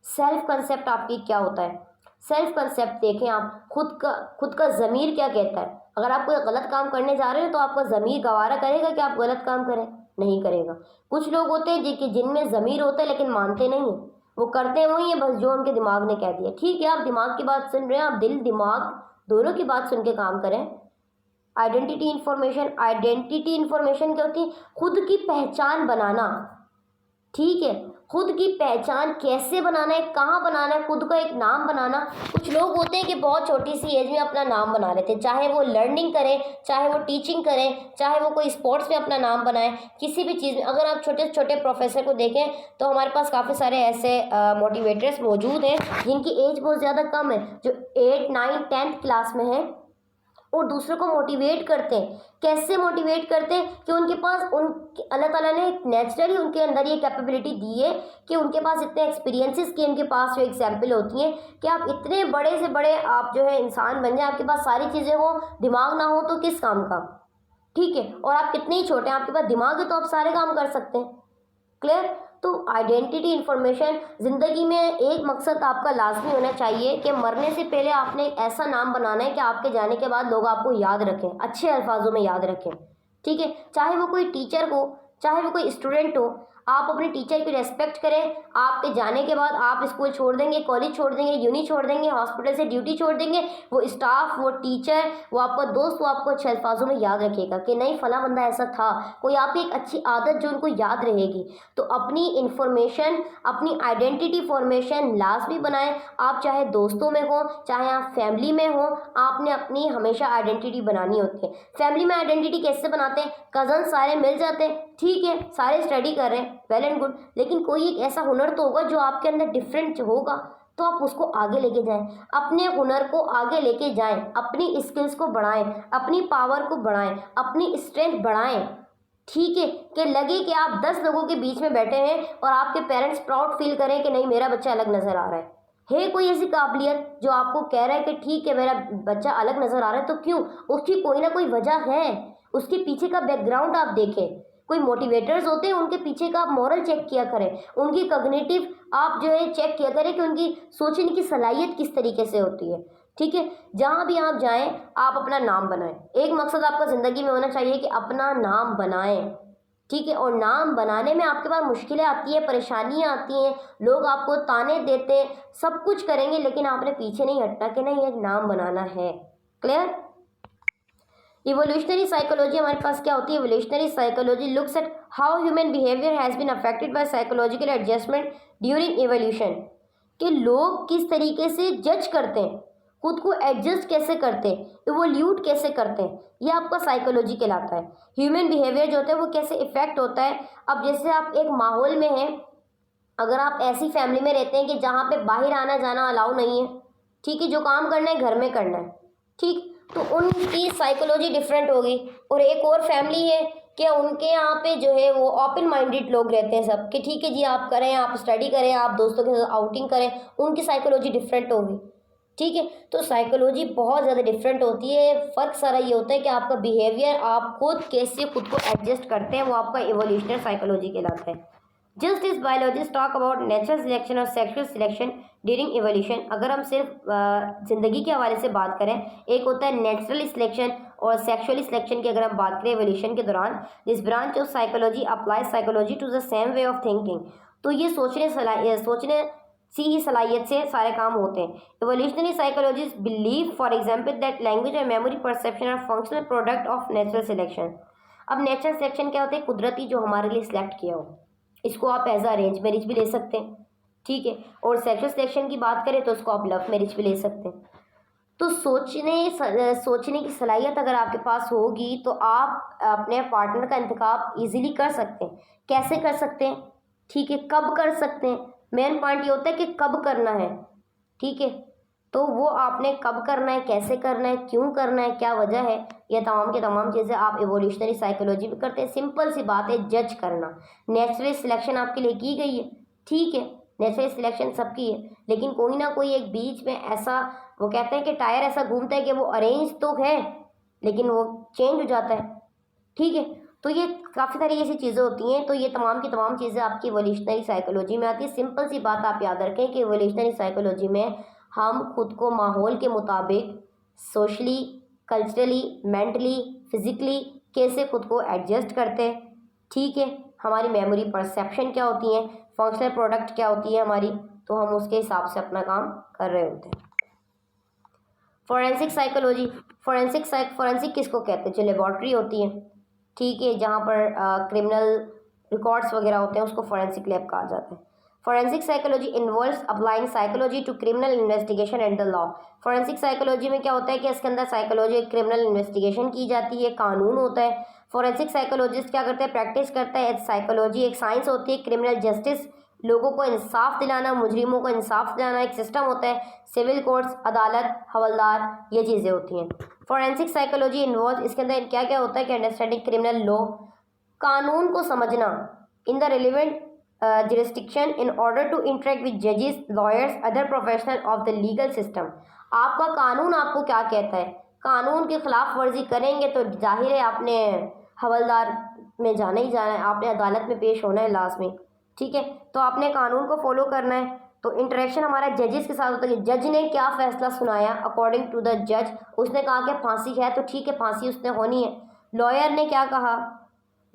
सेल्फ कंसेप्ट आपकी क्या होता है? सेल्फ कंसेप्ट देखें आप, खुद का ज़मीर क्या कहता है। अगर आप कोई गलत काम करने जा रहे हैं तो आपका ज़मीर गवारा करेगा कि आप गलत काम करें? नहीं करेगा। कुछ लोग होते हैं जिनमें ज़मीर होता है लेकिन मानते नहीं हैं, वो करते हैं वही है बस जो उनके दिमाग ने कह दिया। ठीक है, आप दिमाग की बात सुन रहे हैं, आप दिल दिमाग दोनों की बात सुन के काम करें। आइडेंटिटी इंफॉर्मेशन क्या होती है? खुद की पहचान बनाना, ठीक है। खुद की पहचान कैसे बनाना है, कहाँ बनाना है, खुद का एक नाम बनाना। कुछ लोग होते हैं कि बहुत छोटी सी एज में अपना नाम बना लेते हैं, चाहे वो लर्निंग करें, चाहे वो टीचिंग करें, चाहे वो कोई स्पोर्ट्स में अपना नाम बनाएं, किसी भी चीज़ में। अगर आप छोटे छोटे प्रोफेसर को देखें तो हमारे पास काफ़ी सारे ऐसे मोटिवेटर्स मौजूद हैं जिनकी एज बहुत ज़्यादा कम है, जो 8, 9, 10th क्लास में है और दूसरों को मोटिवेट करते हैं। कैसे मोटिवेट करते हैं? कि उनके पास अल्लाह ताला ने नेचुरली उनके अंदर ये कैपेबिलिटी दी है कि उनके पास इतने एक्सपीरियंसेस की, उनके पास जो एग्जाम्पल होती हैं कि आप इतने बड़े से बड़े आप जो है इंसान बन जाए, आपके पास सारी चीज़ें हो, दिमाग ना हो तो किस काम का, ठीक है। और आप कितने ही छोटे हैं, आपके पास दिमाग है तो आप सारे काम कर सकते हैं। क्लियर? तो आइडेंटिटी इंफॉर्मेशन, ज़िंदगी में एक मकसद आपका लाजमी होना चाहिए कि मरने से पहले आपने एक ऐसा नाम बनाना है कि आपके जाने के बाद लोग आपको याद रखें, अच्छे अल्फाजों में याद रखें, ठीक है। चाहे वो कोई टीचर हो, चाहे वो कोई स्टूडेंट हो, आप अपने टीचर की रेस्पेक्ट करें। आपके जाने के बाद आप स्कूल छोड़ देंगे, कॉलेज छोड़ देंगे, यूनी छोड़ देंगे, हॉस्पिटल से ड्यूटी छोड़ देंगे, वो स्टाफ, वो टीचर, वो आपका दोस्त, वो आपको अच्छे अल्फाजों में याद रखेगा कि नहीं फला बंदा ऐसा था। कोई आपकी एक अच्छी आदत जो उनको याद रहेगी। तो अपनी इंफॉर्मेशन, अपनी आइडेंटिटी फॉर्मेशन लाजमी बनाएं। आप चाहे दोस्तों में हो, चाहे आप फैमिली में हो, आपने अपनी हमेशा आइडेंटिटी बनानी होती है। फैमिली में आइडेंटिटी कैसे बनाते हैं? कज़न सारे मिल जाते हैं, ठीक है, सारे स्टडी कर रहे हैं, वेल एंड गुड, लेकिन कोई एक ऐसा हुनर तो होगा जो आपके अंदर डिफरेंट होगा, तो आप उसको आगे लेके जाएं, अपने हुनर को आगे लेके जाएं, अपनी स्किल्स को बढ़ाएं, अपनी पावर को बढ़ाएं, अपनी स्ट्रेंथ बढ़ाएं, ठीक है। कि लगे कि आप 10 लोगों के बीच में बैठे हैं और आपके पेरेंट्स प्राउड फील करें कि नहीं मेरा बच्चा अलग नज़र आ रहा है कोई ऐसी काबिलियत जो आपको कह रहा है कि ठीक है मेरा बच्चा अलग नज़र आ रहा है, तो क्यों? उसकी कोई ना कोई वजह है, उसके पीछे का बैकग्राउंड आप देखें। कोई मोटिवेटर्स होते हैं, उनके पीछे का आप मॉरल चेक किया करें, उनकी कॉग्निटिव आप जो है चेक किया करें कि उनकी सोचने की सलाहियत किस तरीके से होती है, ठीक है। जहाँ भी आप जाएं आप अपना नाम बनाएं। एक मकसद आपका ज़िंदगी में होना चाहिए कि अपना नाम बनाएं, ठीक है। और नाम बनाने में आपके पास मुश्किलें आती हैं, परेशानियां आती हैं, लोग आपको ताने देते हैं, सब कुछ करेंगे, लेकिन आपने पीछे नहीं हटना कि नहीं एक नाम बनाना है। क्लियर? इवोल्यूशनरी साइकोलॉजी हमारे पास क्या होती है? Evolutionary psychology looks at how human behaviour has been affected by psychological adjustment during evolution. कि लोग किस तरीके से जज करते हैं, खुद को एडजस्ट कैसे करते हैं, इवोल्यूट कैसे करते हैं, ये आपका साइकोलॉजी कहलाता है। ह्यूमन बिहेवियर जो होता है वो कैसे इफेक्ट होता है। अब जैसे आप एक माहौल में हैं, अगर आप ऐसी फैमिली में रहते हैं कि जहाँ पे बाहर आना जाना अलाउ नहीं है, ठीक है, जो काम करना है घर में करना है, ठीक, तो उनकी साइकोलॉजी डिफरेंट होगी। और एक और फैमिली है कि उनके यहाँ पे जो है वो ओपन माइंडेड लोग रहते हैं सब, कि ठीक है जी आप करें, आप स्टडी करें, आप दोस्तों के साथ आउटिंग करें, उनकी साइकोलॉजी डिफरेंट होगी, ठीक है। तो साइकोलॉजी बहुत ज़्यादा डिफरेंट होती है। फ़र्क सारा ये होता है कि आपका बिहेवियर, आप खुद कैसे खुद को एडजस्ट करते हैं, वो आपका इवोल्यूशनरी साइकोलॉजी कहलाता है। Just is biologist talk about natural selection और सेक्सुअल सिलेक्शन ड्यूरिंग इवोल्यूशन। अगर हम सिर्फ ज़िंदगी के हवाले से बात करें, एक होता है नेचुरल सिलेक्शन और सेक्सुअल सिलेक्शन की अगर हम बात करें इवोल्यूशन के दौरान, this branch of psychology applies psychology to the same way of thinking. तो ये सोचने सी ही सलाहियत से सारे काम होते हैं। Evolutionary psychologist believe for example that language और memory perception are functional product of natural selection. अब नेचुरल सिलेक्शन क्या होता है? कुदरती जो हमारे लिए सिलेक्ट किया हो, इसको आप एज अ अरेंज मैरिज भी ले सकते हैं, ठीक है। और सेक्सुअल सिलेक्शन की बात करें तो उसको आप लव मैरिज भी ले सकते हैं। तो सोचने की सलाहियत अगर आपके पास होगी तो आप अपने पार्टनर का इंतखाब इजीली कर सकते हैं। कैसे कर सकते हैं? ठीक है, कब कर सकते हैं? मेन पॉइंट ये होता है कि कब करना है। ठीक है, तो वो आपने कब करना है, कैसे करना है, क्यों करना है, क्या वजह है, ये तमाम की तमाम चीज़ें आप इवोल्यूशनरी साइकोलॉजी में करते हैं। सिंपल सी बात है, जज करना। नेचुरल सिलेक्शन आपके लिए की गई है, ठीक है, नेचुरल सिलेक्शन सबकी है, लेकिन कोई ना कोई एक बीच में ऐसा, वो कहते हैं कि टायर ऐसा घूमता है कि वो अरेंज तो है लेकिन वो चेंज हो जाता है। ठीक है, तो ये काफ़ी सारी ऐसी चीज़ें होती हैं। तो ये तमाम की तमाम चीज़ें आपकी इवोल्यूशनरी साइकोलॉजी में आती है। सिंपल सी बात आप याद रखें कि इवोल्यूशनरी साइकोलॉजी में हम खुद को माहौल के मुताबिक सोशली, कल्चरली, मेंटली, फिजिकली कैसे खुद को एडजस्ट करते हैं। ठीक है, हमारी मेमोरी परसेप्शन क्या होती है, फंक्शनल प्रोडक्ट क्या होती है हमारी, तो हम उसके हिसाब से अपना काम कर रहे होते हैं। फोरेंसिक साइकोलॉजी, फोरेंसिक किसको कहते हैं? जो लेबॉर्ट्री होती है, ठीक है, जहाँ पर क्रिमिनल रिकॉर्ड्स वगैरह होते हैं, उसको फोरेंसिक लैब कहा जाता है। Forensic psychology involves applying psychology to criminal investigation and the law. Forensic psychology में क्या होता है कि इसके अंदर साइकोलॉजी क्रिमिनल इन्वेस्टिगेशन की जाती है, कानून होता है। फोरेंसिक साइकोलॉजिस्ट क्या करते हैं? प्रैक्टिस करता है। साइकोलॉजी एक साइंस होती है, क्रिमिनल जस्टिस, लोगों को इंसाफ दिलाना, मुजरिमों को इंसाफ दिलाना एक सिस्टम होता है। सिविल कोर्ट्स, अदालत, हवलदार, ये चीज़ें होती हैं। फोरेंसिक साइकोलॉजी इन्वॉल्व, इसके अंदर क्या क्या होता है कि अंडरस्टैंडिंग क्रिमिनल लॉ, कानून को समझना, in the relevant jurisdiction in order to interact with judges, lawyers, other professional of the legal system। आपका कानून आपको क्या कहता है? कानून की खिलाफ वर्जी करेंगे तो जाहिर है आपने हवलदार में जाना ही जाना है, आपने अदालत में पेश होना है लास्ट में। ठीक है, तो आपने कानून को फॉलो करना है। तो इंटरेक्शन हमारा जजेस के साथ होता है। जज ने क्या फैसला सुनाया, अकॉर्डिंग टू द जज, उसने कहा कि फांसी है तो ठीक है, फांसी उसने होनी है। लॉयर ने क्या कहा,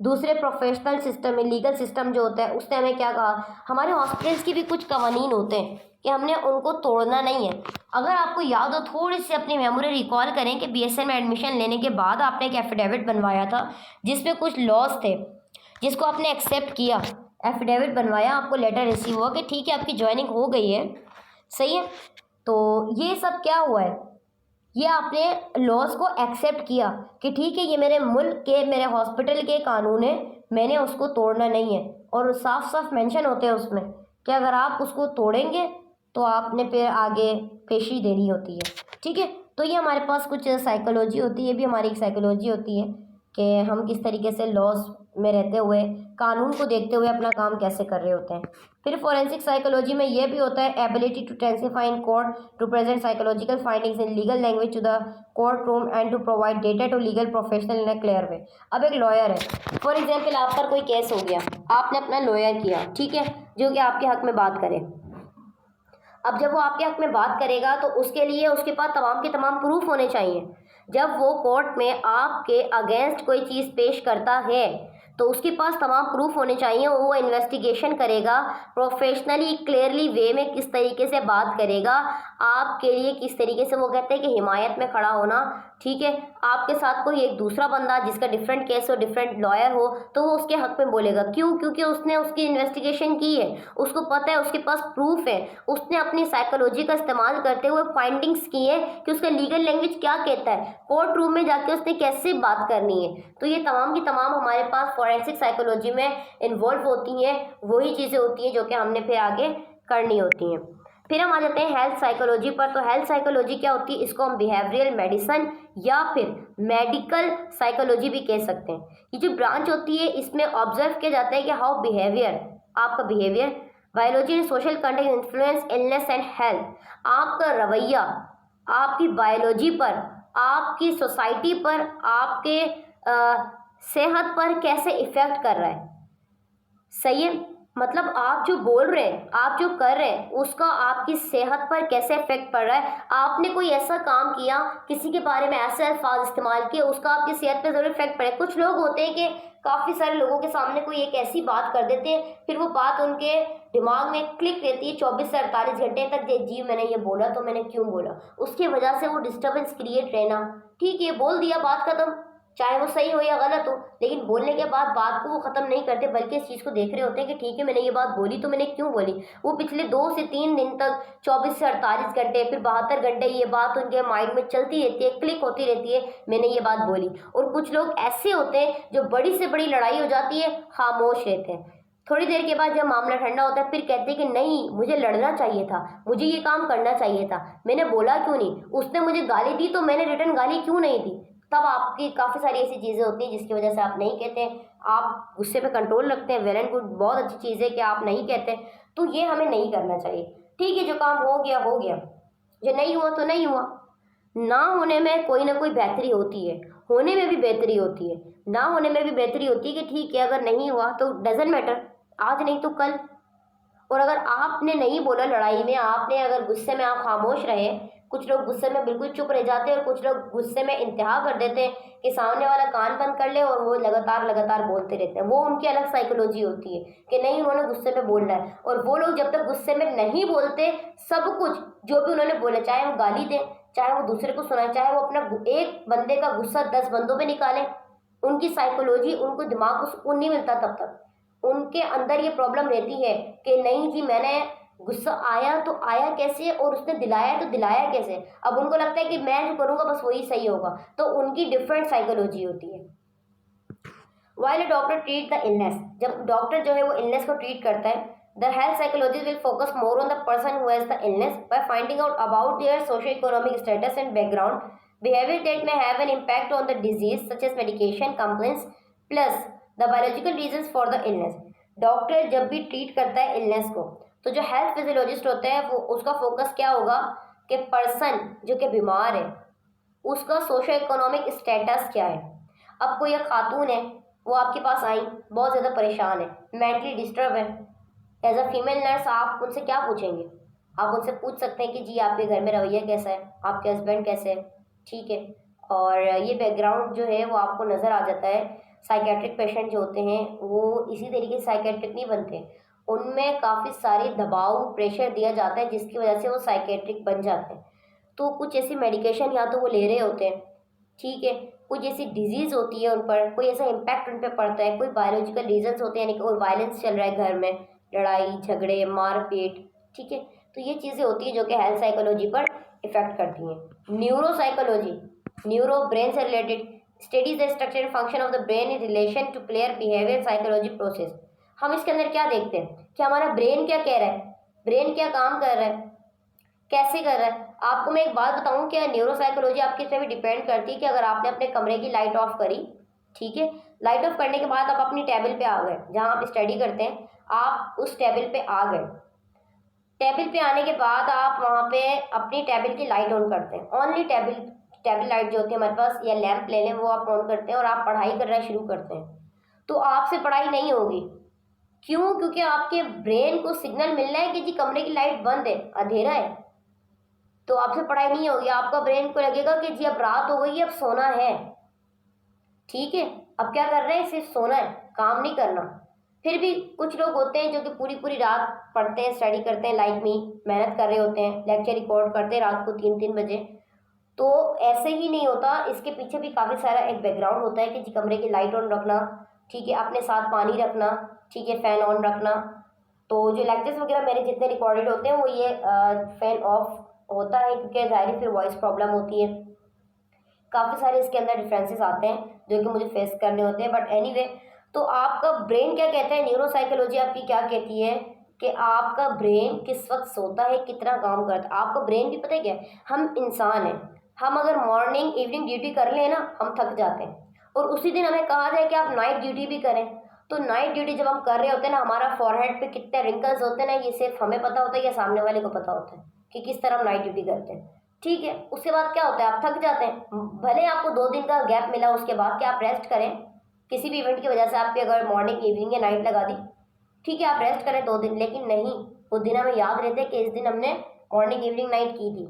दूसरे प्रोफेशनल सिस्टम में, लीगल सिस्टम जो होता है, उसने हमें क्या कहा। हमारे हॉस्पिटल्स की भी कुछ कवानीन होते हैं कि हमने उनको तोड़ना नहीं है। अगर आपको याद हो, थोड़ी सी अपनी मेमोरी रिकॉल करें कि बीएसएन में एडमिशन लेने के बाद आपने एक एफिडेविट बनवाया था जिसमें कुछ लॉस थे, जिसको आपने एक्सेप्ट किया, एफिडेविट बनवाया, आपको लेटर रिसीव हुआ कि ठीक है आपकी ज्वाइनिंग हो गई है, सही है। तो ये सब क्या हुआ है, ये आपने लॉस को एक्सेप्ट किया कि ठीक है ये मेरे मुल्क के, मेरे हॉस्पिटल के कानून है, मैंने उसको तोड़ना नहीं है। और साफ साफ मेंशन होते हैं उसमें कि अगर आप उसको तोड़ेंगे तो आपने फिर आगे पेशी देनी होती है। ठीक है, तो ये हमारे पास कुछ साइकोलॉजी होती है, ये भी हमारी एक साइकोलॉजी होती है कि हम किस तरीके से लॉस में रहते हुए, कानून को देखते हुए अपना काम कैसे कर रहे होते हैं। फिर फोरेंसिक साइकोलॉजी में ये भी होता है ability to testify in court, to present psychological findings in legal language to the court room and to provide data to legal professional in a clear way. अब एक लॉयर है, फॉर एग्जाम्पल आप पर कोई केस हो गया, आपने अपना लॉयर किया, ठीक है, जो कि आपके हक में बात करे। अब जब वो आपके हक में बात करेगा तो उसके लिए उसके पास तमाम के तमाम प्रूफ होने चाहिए। जब वो कोर्ट में आपके अगेंस्ट कोई चीज़ पेश करता है तो उसके पास तमाम प्रूफ होने चाहिए। वो इन्वेस्टिगेशन करेगा, प्रोफेशनली क्लियरली वे में किस तरीके से बात करेगा, आपके लिए किस तरीके से, वो कहते हैं कि हिमायत में खड़ा होना। ठीक है, आपके साथ कोई एक दूसरा बंदा जिसका डिफरेंट केस हो, डिफरेंट लॉयर हो, तो वो उसके हक में बोलेगा। क्यों? क्योंकि उसने उसकी इन्वेस्टिगेशन की है, उसको पता है, उसके पास प्रूफ है, उसने अपनी साइकोलॉजी का इस्तेमाल करते हुए फाइंडिंग्स की है कि उसका लीगल लैंग्वेज क्या कहता है, कोर्ट रूम में जाके उसने कैसे बात करनी है। तो ये तमाम की तमाम हमारे पास फोरेंसिक साइकोलॉजी में इन्वॉल्व होती हैं, वही चीज़ें होती हैं जो कि हमने फिर आगे करनी होती हैं। फिर हम आ जाते हैं हेल्थ साइकोलॉजी पर। तो हेल्थ साइकोलॉजी क्या होती है, इसको हम बिहेवियरल मेडिसिन या फिर मेडिकल साइकोलॉजी भी कह सकते हैं। ये जो ब्रांच होती है इसमें ऑब्जर्व किया जाता है कि हाउ बिहेवियर, आपका behaviour, biology and social context influence illness and health, आपका रवैया आपकी बायोलॉजी पर, आपकी सोसाइटी पर, आपके सेहत पर कैसे इफ़ेक्ट कर रहा है। सही है, मतलब आप जो बोल रहे हैं, आप जो कर रहे हैं, उसका आपकी सेहत पर कैसे इफेक्ट पड़ रहा है। आपने कोई ऐसा काम किया, किसी के बारे में ऐसे अल्फाज इस्तेमाल किए, उसका आपकी सेहत पर ज़रूर इफेक्ट पड़े। कुछ लोग होते हैं कि काफ़ी सारे लोगों के सामने कोई एक ऐसी बात कर देते हैं, फिर वो बात उनके दिमाग में क्लिक रहती है 24 से 48 घंटे तक। जी मैंने ये बोला तो मैंने क्यों बोला, उसकी वजह से वो डिस्टर्बेंस क्रिएट रहना। ठीक है, बोल दिया, बात खत्म, चाहे वो सही हो या गलत हो, लेकिन बोलने के बाद बात को वो ख़त्म नहीं करते, बल्कि इस चीज़ को देख रहे होते हैं कि ठीक है मैंने ये बात बोली तो मैंने क्यों बोली। वो पिछले 2 से 3 दिन तक 24 से 48 घंटे फिर 72 घंटे ये बात उनके माइंड में चलती रहती है, क्लिक होती रहती है, मैंने ये बात बोली। और कुछ लोग ऐसे होते हैं जो बड़ी से बड़ी लड़ाई हो जाती है, खामोश रहते हैं। थोड़ी देर के बाद जब मामला ठंडा होता है फिर कहते हैं कि नहीं, मुझे लड़ना चाहिए था, मुझे ये काम करना चाहिए था, मैंने बोला क्यों नहीं, उसने मुझे गाली दी तो मैंने रिटर्न गाली क्यों नहीं दी। तब आपकी काफ़ी सारी ऐसी चीज़ें होती हैं जिसकी वजह से आप नहीं कहते हैं, आप गुस्से पे कंट्रोल रखते हैं। वेल एंड गुड, बहुत अच्छी चीज़ है कि आप नहीं कहते, तो ये हमें नहीं करना चाहिए। ठीक है, जो काम हो गया हो गया, जो नहीं हुआ तो नहीं हुआ। ना होने में कोई ना कोई बेहतरी होती है, होने में भी बेहतरी होती है। ना होने में भी बेहतरी होती है कि ठीक है अगर नहीं हुआ तो डजेंट मैटर, आज नहीं तो कल। और अगर आपने नहीं बोला लड़ाई में, आपने अगर गुस्से में आप खामोश रहे, कुछ लोग गुस्से में बिल्कुल चुप रह जाते हैं और कुछ लोग गुस्से में इंतहा कर देते हैं कि सामने वाला कान बंद कर ले और वो लगातार लगातार बोलते रहते हैं। वो उनकी अलग साइकोलॉजी होती है कि नहीं, उन्होंने गुस्से में बोलना है। और वो लोग जब तक गुस्से में नहीं बोलते, सब कुछ जो भी उन्होंने बोले, चाहे वो गाली दें, चाहे वो दूसरे को सुनाए, चाहे वो अपना एक बंदे का गुस्सा 10 बंदों पे निकालें, उनकी साइकोलॉजी, उनको दिमाग को सुकून नहीं मिलता। तब तक उनके अंदर ये प्रॉब्लम रहती है कि नहीं जी, मैंने गुस्सा आया तो आया कैसे और उसने दिलाया तो दिलाया कैसे। अब उनको लगता है कि मैं जो करूँगा बस वही सही होगा, तो उनकी डिफरेंट साइकोलॉजी होती है। While a doctor treat the illness, जब डॉक्टर जो है वो इलनेस को ट्रीट करता है, the health psychologist will focus more on the person who has the illness by finding out about their socio economic status and background behavior that may have an impact on the disease such as medication complaints plus the biological reasons for the illness। Doctor जब भी ट्रीट करता है इलनेस को, तो जो हेल्थ फिजियोलॉजिस्ट होता है वो उसका फोकस क्या होगा कि पर्सन जो कि बीमार है उसका सोशो इकोनॉमिक स्टेटस क्या है। अब कोई एक खातून है, वो आपके पास आई, बहुत ज़्यादा परेशान है, मेंटली डिस्टर्ब है, एज अ फीमेल नर्स आप उनसे क्या पूछेंगे? आप उनसे पूछ सकते हैं कि जी आपके घर में रवैया कैसा है, आपके हस्बैंड कैसे है, ठीक है। और ये बैकग्राउंड जो है वो आपको नज़र आ जाता है। साइकेट्रिक पेशेंट जो होते हैं वो इसी तरीके से साइकेट्रिक नहीं बनते, उनमें काफ़ी सारी दबाव प्रेशर दिया जाता है जिसकी वजह से वो साइकेट्रिक बन जाते हैं। तो कुछ ऐसी मेडिकेशन या तो वो ले रहे होते हैं, ठीक है, कुछ ऐसी डिजीज़ होती है उन पर, कोई ऐसा इम्पैक्ट उन पर पड़ता है, कोई बायोलॉजिकल रीजंस होते हैं, यानी कि कोई वायलेंस चल रहा है घर में, लड़ाई झगड़े मारपीट, ठीक है। तो ये चीज़ें होती हैं जो कि हेल्थ साइकोलॉजी पर इफेक्ट करती हैं। न्यूरो साइकोलॉजी, न्यूरो ब्रेन से रिलेटेड, studies the structure and function of the brain in relation to player behaviour psychology process. हम इसके अंदर क्या देखते हैं कि हमारा ब्रेन क्या कह रहा है, ब्रेन क्या काम कर रहा है, कैसे कर रहा है। आपको मैं एक बात बताऊं कि न्यूरो साइकोलॉजी आपके इस पर भी डिपेंड करती है कि अगर आपने अपने कमरे की लाइट ऑफ करी, ठीक है, लाइट ऑफ करने के बाद आप अपनी टेबल पे आ गए, जहां आप स्टडी करते हैं, आप उस टेबल पे आ गए, टेबल पे आने के बाद आप वहाँ पे अपनी टेबल की लाइट ऑन करते हैं, ओनली टेबल लाइट जो होती है हमारे पास, या लैंप ले लें, वो आप ऑन करते हैं और आप पढ़ाई करना शुरू करते हैं। तो आपसे पढ़ाई नहीं होगी, क्यों? क्योंकि आपके ब्रेन को सिग्नल मिलना है कि जी कमरे की लाइट बंद है, अंधेरा है, तो आपसे पढ़ाई नहीं होगी। आपका ब्रेन को लगेगा कि जी अब रात हो गई है, अब सोना है, ठीक है, अब क्या कर रहे हैं, सिर्फ सोना है, काम नहीं करना। फिर भी कुछ लोग होते हैं जो कि पूरी पूरी रात पढ़ते हैं, स्टडी करते हैं, लाइक मी, मेहनत कर रहे होते हैं, लेक्चर रिकॉर्ड करते हैं रात को 3-3 बजे। तो ऐसे ही नहीं होता, इसके पीछे भी काफ़ी सारा एक बैकग्राउंड होता है कि जी कमरे की लाइट ऑन रखना, ठीक है, अपने साथ पानी रखना, ठीक है, फ़ैन ऑन रखना। तो जो लेक्चर्स वगैरह मेरे जितने रिकॉर्डेड होते हैं वो ये फ़ैन ऑफ होता है, क्योंकि ज़ाहिर फिर वॉइस प्रॉब्लम होती है। काफ़ी सारे इसके अंदर डिफरेंसेस आते हैं जो कि मुझे फेस करने होते हैं, बट एनीवे। तो आपका ब्रेन क्या कहता है, न्यूरो साइकोलॉजी आपकी क्या कहती है कि आपका ब्रेन किस वक्त सोता है, कितना काम करता है। आपका ब्रेन भी पता है क्या है, हम इंसान हैं, हम अगर मॉर्निंग इवनिंग ड्यूटी कर लें ना, हम थक जाते हैं, और उसी दिन हमें कहा जाए कि आप नाइट ड्यूटी भी करें, तो नाइट ड्यूटी जब हम कर रहे होते हैं ना, हमारा फॉरहेड पे कितने रिंकल्स होते हैं ना, ये सिर्फ हमें पता होता है या सामने वाले को पता होता है कि किस तरह हम नाइट ड्यूटी करते हैं, ठीक है। उसके बाद क्या होता है, आप थक जाते हैं, भले आपको 2 दिन का गैप मिला उसके बाद कि आप रेस्ट करें, किसी भी इवेंट की वजह से आपकी अगर मॉर्निंग इवनिंग या नाइट लगा दी, ठीक है, आप रेस्ट करें 2 दिन, लेकिन नहीं, उस दिन हमें याद रहते हैं कि इस दिन हमने मॉर्निंग इवनिंग नाइट की थी,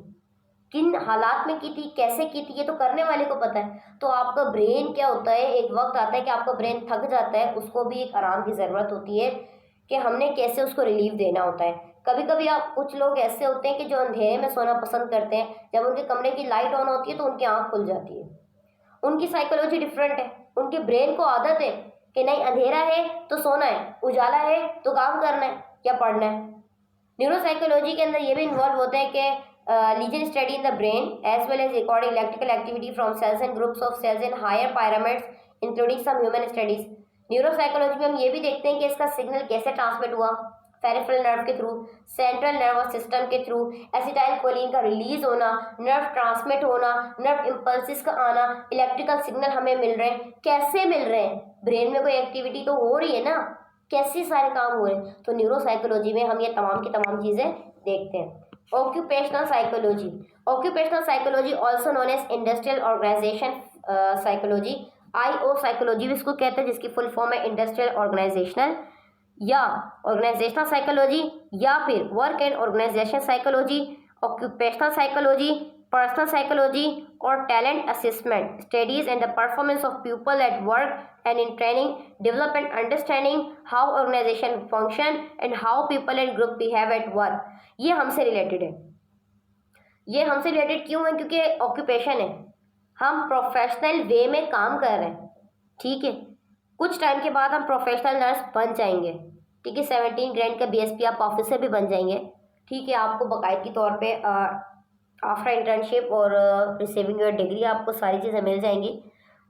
किन हालात में की थी, कैसे की थी, ये तो करने वाले को पता है। तो आपका ब्रेन क्या होता है, एक वक्त आता है कि आपका ब्रेन थक जाता है, उसको भी एक आराम की ज़रूरत होती है कि हमने कैसे उसको रिलीफ देना होता है। कभी कभी आप कुछ लोग ऐसे होते हैं कि जो अंधेरे में सोना पसंद करते हैं, जब उनके कमरे की लाइट ऑन होती है तो उनकी आँख खुल जाती है, उनकी साइकोलॉजी डिफरेंट है। उनके ब्रेन को आदत है कि नहीं अंधेरा है तो सोना है, उजाला है तो काम करना है या पढ़ना है। न्यूरोसाइकोलॉजी के अंदर ये भी इन्वॉल्व होते हैं कि lesion study in the brain as well as recording electrical activity from cells and groups of cells in higher pyramids including some human studies. Neuropsychology में हम ये भी देखते हैं कि इसका सिग्नल कैसे ट्रांसमिट हुआ, पेरिफेरल नर्व के थ्रू, सेंट्रल नर्वस सिस्टम के थ्रू, एसिटाइलकोलिन का रिलीज होना, नर्व ट्रांसमिट होना, नर्व इम्पल्सिस का आना, इलेक्ट्रिकल सिग्नल हमें मिल रहे हैं। कैसे मिल रहे हैं? ब्रेन में कोई एक्टिविटी तो हो रही है ना, कैसे सारे काम हो रहे हैं। तो न्यूरोसाइकोलॉजी में हम ये तमाम की तमाम चीज़ें देखते हैं। Occupational psychology, occupational psychology also known as industrial organization psychology, IO psychology भी इसको कहते हैं, जिसकी फुल फॉर्म है इंडस्ट्रियल ऑर्गेनाइजेशनल या ऑर्गेनाइजेशनल साइकोलॉजी, या फिर work and organization psychology, occupational psychology, personal psychology और talent assessment studies and the performance of people at work and in training, develop and understanding how organization function and how people and group behave at work. ये हमसे रिलेटेड है। ये हमसे रिलेटेड क्यों है? क्योंकि ऑक्यूपेशन है, हम प्रोफेशनल वे में काम कर रहे हैं। ठीक है, कुछ टाइम के बाद हम प्रोफेशनल नर्स बन जाएंगे। ठीक है, 17 ग्रेड का BSP आप ऑफिसर भी बन जाएंगे। ठीक है, आपको बाकायदगी तौर पे आफ्टर इंटर्नशिप और रिसीविंग योर डिग्री आपको सारी चीज़ें मिल जाएंगी।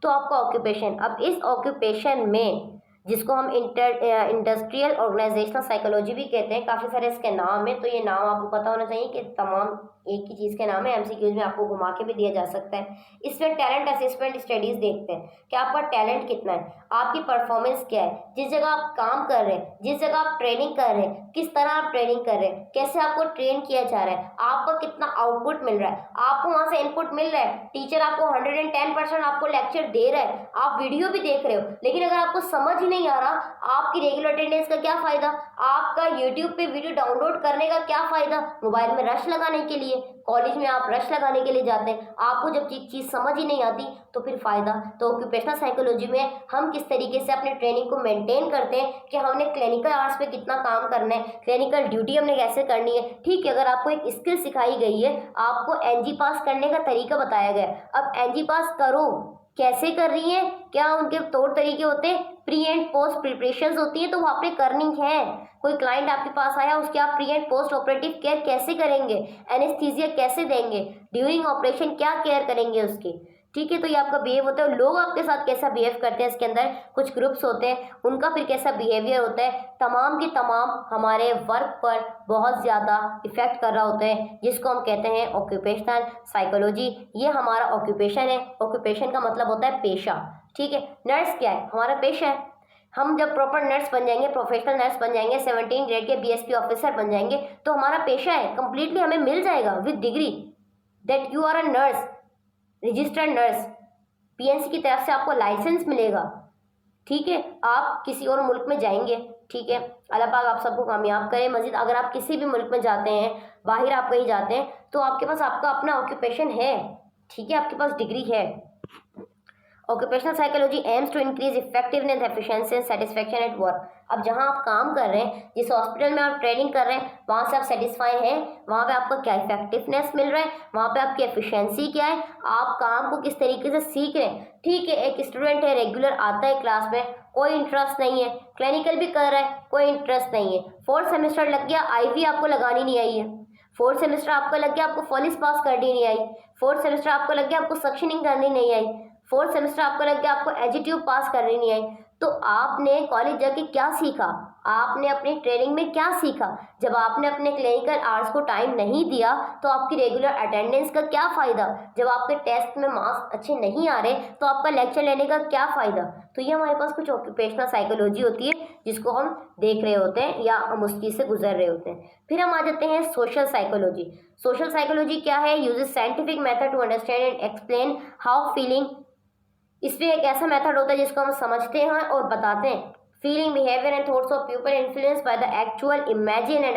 तो आपका ऑक्यूपेशन, अब इस ऑक्यूपेशन में जिसको हम इंडस्ट्रियल ऑर्गेनाइजेशनल साइकोलॉजी भी कहते हैं, काफ़ी सारे इसके नाम है। तो ये नाम आपको पता होना चाहिए कि तमाम एक ही चीज़ के नाम है। MCQs में आपको घुमा के भी दिया जा सकता है। इसमें टैलेंट असेसमेंट स्टडीज़ देखते हैं कि आपका टैलेंट कितना है, आपकी परफॉर्मेंस क्या है, जिस जगह आप काम कर रहे हैं, जिस जगह आप ट्रेनिंग कर रहे हैं, किस तरह आप ट्रेनिंग कर रहे हैं, कैसे आपको ट्रेन किया जा रहा है, आपका कितना आउटपुट मिल रहा है, आपको वहाँ से इनपुट मिल रहा है, टीचर आपको 110% आपको लेक्चर दे रहा है, आप वीडियो भी देख रहे हो, लेकिन अगर आपको समझ ही नहीं आ रहा, आपकी रेगुलर अटेंडेंस का क्या फ़ायदा, आपका यूट्यूब पे वीडियो डाउनलोड करने का क्या फ़ायदा, मोबाइल में रश लगाने के लिए, कॉलेज में आप रश लगाने के लिए जाते हैं, आपको जब चीज़ समझ ही नहीं आती तो फिर फ़ायदा। तो ऑक्यूपेशनल साइकोलॉजी में हम किस तरीके से अपने ट्रेनिंग को मेंटेन करते हैं कि हमने क्लिनिकल आवर्स पे कितना काम करना है, क्लिनिकल ड्यूटी हमने कैसे करनी है। ठीक है, अगर आपको एक स्किल सिखाई गई है, आपको NG पास करने का तरीका बताया गया है, अब NG पास करो, कैसे कर रही है, क्या उनके तौर तरीके होते हैं, प्री एंड पोस्ट प्रिपरेशंस होती है, तो वो आपने करनी है। कोई क्लाइंट आपके पास आया, उसके आप pre and post operative care कैसे करेंगे, एनेस्थीसिया कैसे देंगे, ड्यूरिंग ऑपरेशन क्या केयर करेंगे उसकी। ठीक है, तो ये आपका बिहेव होता है। लोग आपके साथ कैसा बिहेव करते हैं, इसके अंदर कुछ ग्रुप्स होते हैं, उनका फिर कैसा बिहेवियर होता है, तमाम की तमाम हमारे वर्क पर बहुत ज़्यादा इफेक्ट कर रहा होता है, जिसको हम कहते हैं ऑक्यूपेशनल साइकोलॉजी। ये हमारा ऑक्यूपेशन है। ऑक्यूपेशन का मतलब होता है पेशा। ठीक है, नर्स क्या है? हमारा पेशा है। हम जब प्रॉपर नर्स बन जाएंगे, प्रोफेशनल नर्स बन जाएंगे, 17 ग्रेड के BSP ऑफिसर बन जाएंगे, तो हमारा पेशा है, कंप्लीटली हमें मिल जाएगा with degree that you are a nurse, registered nurse. PNC की तरफ से आपको लाइसेंस मिलेगा। ठीक है, आप किसी और मुल्क में जाएंगे, ठीक है, अल्लाह पाक आप सबको कामयाब करे। मजीद अगर आप किसी भी मुल्क में जाते हैं, बाहर आप कहीं जाते हैं, तो आपके पास आपका अपना ऑक्यूपेशन है। ठीक है, आपके पास डिग्री है। Occupational psychology aims to increase effectiveness, efficiency and satisfaction at work. अब जहां आप काम कर रहे हैं, जिस हॉस्पिटल में आप ट्रेनिंग कर रहे हैं, वहां से आप सेटिस्फाई हैं, वहां पे आपको क्या इफेक्टिवनेस मिल रहा है, वहां पे आपकी एफिशिएंसी क्या है, आप काम को किस तरीके से सीख रहे हैं। ठीक है, एक स्टूडेंट है, रेगुलर आता है क्लास में, कोई इंटरेस्ट नहीं है, क्लिनिकल भी कर रहा है, कोई इंटरेस्ट नहीं है, 4th सेमेस्टर लग गया, IV आपको लगानी नहीं आई है, 4th सेमेस्टर आपको लग गया, आपको फॉलिस पास करनी नहीं आई, 4th सेमेस्टर आपको लग गया, आपको सक्शनिंग करनी नहीं आई, 4th सेमेस्टर आपको लग गया, आपको एजीट्यूब पास करनी नहीं आई। तो आपने कॉलेज जाके क्या सीखा, आपने अपनी ट्रेनिंग में क्या सीखा? जब आपने अपने क्लिनिकल आवर्स को टाइम नहीं दिया, तो आपकी रेगुलर अटेंडेंस का क्या फ़ायदा? जब आपके टेस्ट में मार्क्स अच्छे नहीं आ रहे, तो आपका लेक्चर लेने का क्या फ़ायदा? तो ये हमारे पास कुछ ऑक्यूपेशनल साइकोलॉजी होती है, जिसको हम देख रहे होते हैं या हम उस चीज़ से गुजर रहे होते हैं। फिर हम आ जाते हैं सोशल साइकोलॉजी। सोशल साइकोलॉजी क्या है? Uses scientific method to understand and explain how feeling. इसमें एक ऐसा मेथड होता है जिसको हम समझते हैं और बताते हैं। Feeling, behaviour and thoughts of people influence by the actual, imagine and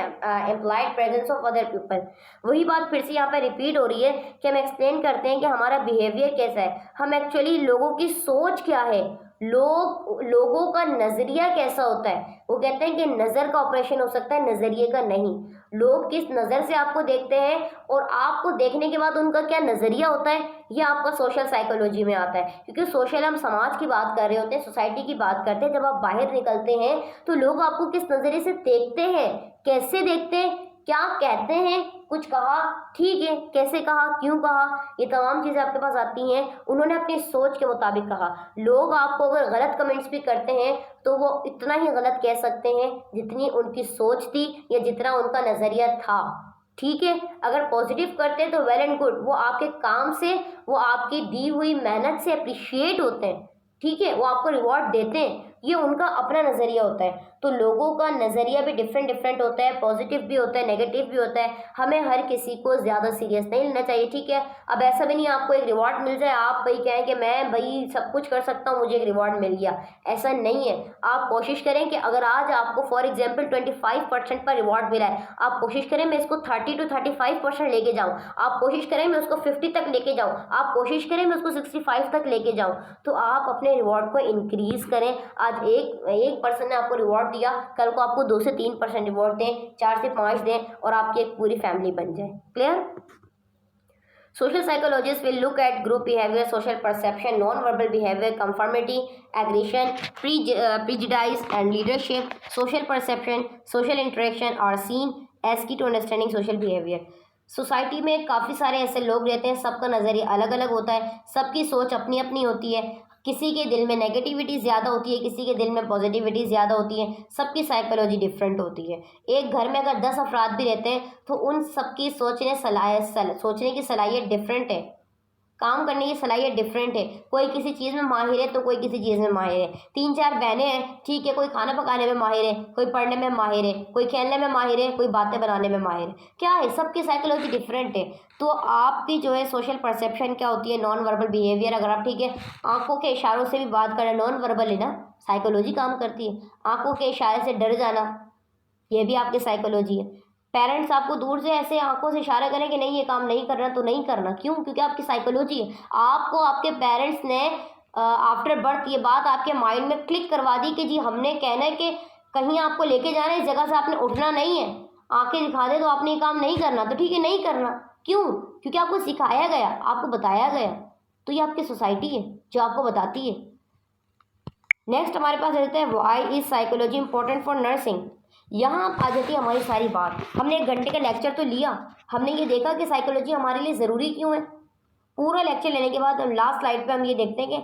implied presence of other people. वही बात फिर से यहाँ पर रिपीट हो रही है कि हम एक्सप्लेन करते हैं कि हमारा बिहेवियर कैसा है, हम एक्चुअली लोगों की सोच क्या है, लोगों का नजरिया कैसा होता है। वो कहते हैं कि नजर का ऑपरेशन हो सकता है, नजरिए का नहीं। लोग किस नजर से आपको देखते हैं और आपको देखने के बाद उनका क्या नजरिया होता है, ये आपका सोशल साइकोलॉजी में आता है। क्योंकि सोशल, हम समाज की बात कर रहे होते हैं, सोसाइटी की बात करते हैं। जब आप बाहर निकलते हैं तो लोग आपको किस नजरिए से देखते हैं, कैसे देखते हैं, क्या कहते हैं, कुछ कहा, ठीक है, कैसे कहा, क्यों कहा, ये तमाम चीज़ें आपके पास आती हैं। उन्होंने अपनी सोच के मुताबिक कहा। लोग आपको अगर गलत कमेंट्स भी करते हैं तो वो इतना ही गलत कह सकते हैं जितनी उनकी सोच थी या जितना उनका नज़रिया था। ठीक है, अगर पॉजिटिव करते हैं तो वेल एंड गुड, वो आपके काम से, वो आपकी दी हुई मेहनत से अप्रिशिएट होते हैं। ठीक है, वो आपको रिवॉर्ड देते हैं, ये उनका अपना नज़रिया होता है। तो लोगों का नज़रिया भी डिफरेंट डिफरेंट होता है, पॉजिटिव भी होता है, नेगेटिव भी होता है। हमें हर किसी को ज़्यादा सीरियस नहीं लेना चाहिए। ठीक है, अब ऐसा भी नहीं आपको एक रिवॉर्ड मिल जाए, आप भाई कहें कि मैं भाई सब कुछ कर सकता हूँ, मुझे एक रिवॉर्ड मिल गया, ऐसा नहीं है। आप कोशिश करें कि अगर आज आपको फॉर एग्जाम्पल 25% पर रिवॉर्ड मिला है, आप कोशिश करें मैं इसको 30 to 35% लेके जाऊँ, आप कोशिश करें मैं उसको 50 तक लेके जाऊँ, आप कोशिश करें मैं उसको 65 तक लेके जाऊँ। तो आप अपने रिवॉर्ड को इंक्रीज करें। आज एक पर्सन ने आपको रिवॉर्ड दिया, कल को आपको 2 से 3% रिवॉर्ड दें, 4 से 5 दें, और आपकी एक पूरी फैमिली बन जाए। Clear? Social psychologists will look at group behavior, social perception, non-verbal behavior, conformity, aggression, prejudice, and leadership. Social perception, social interaction are seen as key to understanding social behavior. Society में काफ़ी सारे ऐसे लोग रहते हैं, सबका नज़रिया अलग अलग होता है, सबकी सोच अपनी अपनी होती है। किसी के दिल में नेगेटिविटी ज़्यादा होती है, किसी के दिल में पॉजिटिविटी ज़्यादा होती है, सबकी साइकोलॉजी डिफरेंट होती है। एक घर में अगर 10 अफराद भी रहते हैं तो उन सबकी सोचने की सलाहियत डिफरेंट है, काम करने की सलाहियत डिफरेंट है। कोई किसी चीज़ में माहिर है तो कोई किसी चीज़ में माहिर है। 3-4 बहनें हैं, ठीक है, कोई खाना पकाने में माहिर है, कोई पढ़ने में माहिर है, कोई खेलने में माहिर है, कोई बातें बनाने में माहिर है। क्या है, सबकी साइकोलॉजी डिफरेंट है। तो आपकी जो है सोशल परसेप्शन क्या होती है, नॉन वर्बल बिहेवियर। अगर आप, ठीक है, आंखों के इशारों से भी बात करें, नॉन वर्बल है ना, साइकोलॉजी काम करती है। आंखों के इशारे से डर जाना, ये भी आपकी साइकोलॉजी है। पेरेंट्स आपको दूर से ऐसे आंखों से इशारा करें कि नहीं ये काम नहीं करना, तो नहीं करना, क्यों? क्योंकि आपकी साइकोलॉजी है। आपको आपके पेरेंट्स ने आफ्टर बर्थ ये बात आपके माइंड में क्लिक करवा दी कि जी हमने कहना है कि कहीं आपको लेके जाना है, इस जगह से आपने उठना नहीं है। आंखें दिखा दे तो आपने ये काम नहीं करना, तो ठीक है नहीं करना, क्यों? क्योंकि आपको सिखाया गया, आपको बताया गया। तो ये आपकी सोसाइटी है जो आपको बताती है। नेक्स्ट हमारे पास रहते हैं why is psychology important for nursing. यहाँ आ जाती है हमारी सारी बात। हमने 1 घंटे का लेक्चर तो लिया, हमने ये देखा कि साइकोलॉजी हमारे लिए ज़रूरी क्यों है। पूरा लेक्चर लेने के बाद हम लास्ट स्लाइड पे हम ये देखते हैं कि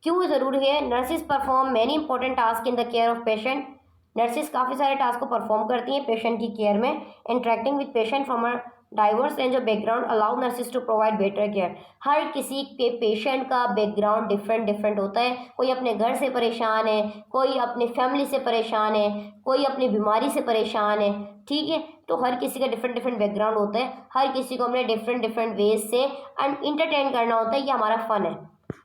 क्यों ज़रूरी है। Nurses perform many important task in the care of patient. Nurses काफ़ी सारे टास्क को परफॉर्म करती हैं पेशेंट की केयर में। Interacting with patient from a diverse range of background allow nurses to provide better care. हर किसी के पेशेंट का बैकग्राउंड डिफरेंट डिफरेंट होता है। कोई अपने घर से परेशान है, कोई अपनी फैमिली से परेशान है, कोई अपनी बीमारी से परेशान है। ठीक है, तो हर किसी का डिफरेंट डिफरेंट बैकग्राउंड होता है। हर किसी को हमने डिफरेंट डिफरेंट वेज से इंटरटेन करना होता है, ये हमारा फन है।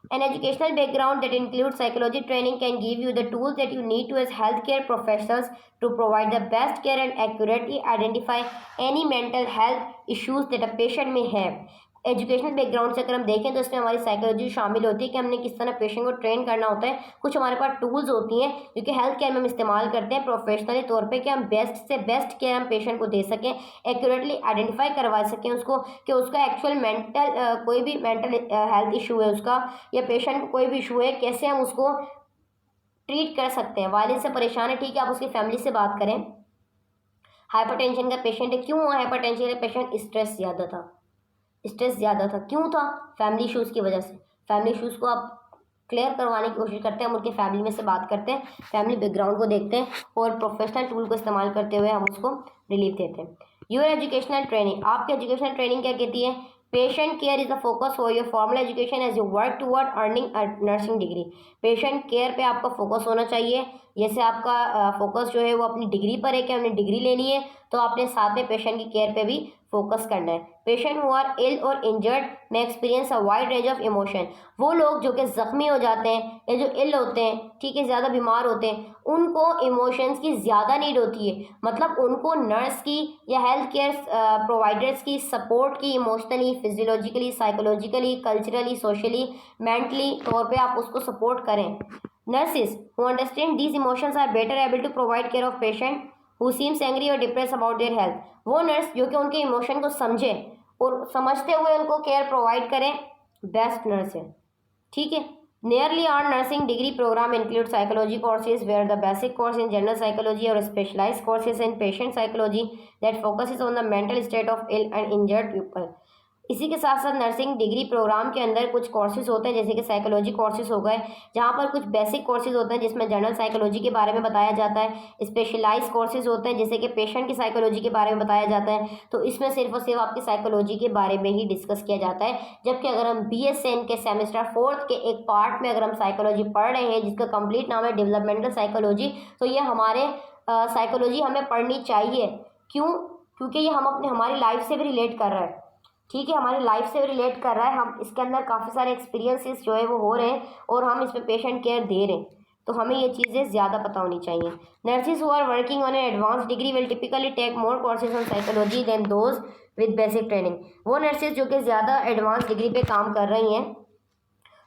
An educational background that includes psychology training can give you the tools that you need to as healthcare professionals to provide the best care and accurately identify any mental health issues that a patient may have. Educational background से अगर हम देखें तो इसमें हमारी साइकोलॉजी शामिल होती है कि हमने किस तरह पेशेंट को ट्रेन करना होता है। कुछ हमारे पास टूल्स होती हैं जो कि हेल्थ केयर में हम इस्तेमाल करते हैं प्रोफेशनली तौर पे कि हम बेस्ट से बेस्ट केयर हम पेशेंट को दे सकें, एक्यूरेटली आइडेंटिफाई करवा सकें उसको कि उसका एक्चुअल मेंटल कोई भी मेंटल हेल्थ इशू है उसका, या पेशेंट को कोई भी इशू है, कैसे हम उसको ट्रीट कर सकते हैं। वायरस से परेशान है, ठीक है, आप उसकी फैमिली से बात करें। हाइपरटेंशन का पेशेंट है, क्यों हुआ हाइपरटेंशन का पेशेंट? स्ट्रेस ज़्यादा था। क्यों था? फैमिली इशूज़ की वजह से। फैमिली इशूज़ को आप क्लियर करवाने की कोशिश करते हैं, हम उनके फैमिली में से बात करते हैं, फैमिली बैकग्राउंड को देखते हैं और प्रोफेशनल टूल को इस्तेमाल करते हुए हम उसको रिलीफ देते हैं। योर एजुकेशनल ट्रेनिंग, आपकी एजुकेशनल ट्रेनिंग क्या कहती है? Patient care is the focus for your formal education as you work toward earning a nursing degree. Patient care पे आपका फोकस होना चाहिए। जैसे आपका फोकस जो है वो अपनी डिग्री पर है कि हमने डिग्री लेनी है, तो आपने साथ में पेशेंट की केयर पे भी फोकस करना है। पेशेंट हु आर इल और इंजर्ड में experience a wide range of emotion. वो लोग जो कि ज़ख्मी हो जाते हैं या जो इल होते हैं, ठीक है, ज़्यादा बीमार होते हैं, उनको इमोशंस की ज़्यादा नीड होती है। मतलब उनको नर्स की या हेल्थ केयर प्रोवाइडर्स की सपोर्ट की, emotionally, physiologically, psychologically, culturally, socially, mentally तौर पे आप उसको सपोर्ट करें। Nurses who understand these emotions are better able to provide care of patient who seems angry or depressed about their health. वो नर्स जो कि उनके इमोशन को समझे और समझते हुए उनको केयर प्रोवाइड करें, बेस्ट नर्स है। ठीक है। Nearly all nursing degree program include psychology courses where the basic course in general psychology or specialized courses in patient psychology that focuses on the mental state of ill and injured people. इसी के साथ साथ नर्सिंग डिग्री प्रोग्राम के अंदर कुछ कोर्सेज होते हैं जैसे कि साइकोलॉजी कोर्सेज हो गए, जहाँ पर कुछ बेसिक कोर्सेज होते हैं जिसमें जनरल साइकोलॉजी के बारे में बताया जाता है। स्पेशलाइज्ड कोर्सेज होते हैं जैसे कि पेशेंट की साइकोलॉजी के बारे में बताया जाता है, तो इसमें सिर्फ और सिर्फ आपकी साइकोलॉजी के बारे में ही डिस्कस किया जाता है। जबकि अगर हम BSN के सेमेस्टर 4 के एक पार्ट में अगर हम साइकोलॉजी पढ़ रहे हैं जिसका कंप्लीट नाम है डेवलपमेंटल साइकोलॉजी, तो ये हमारे साइकोलॉजी हमें पढ़नी चाहिए। क्यों? क्योंकि ये हमारी लाइफ से भी रिलेट कर रहा है। ठीक है, हमारी लाइफ से रिलेट कर रहा है। हम इसके अंदर काफ़ी सारे एक्सपीरियंसेस जो है वो हो रहे हैं और हम इसमें पेशेंट केयर दे रहे हैं, तो हमें ये चीज़ें ज़्यादा पता होनी चाहिए। Nurses who are working on an advance degree will typically take more courses on psychology than those with basic training. वो नर्सिस जो कि ज़्यादा एडवांस डिग्री पे काम कर रही हैं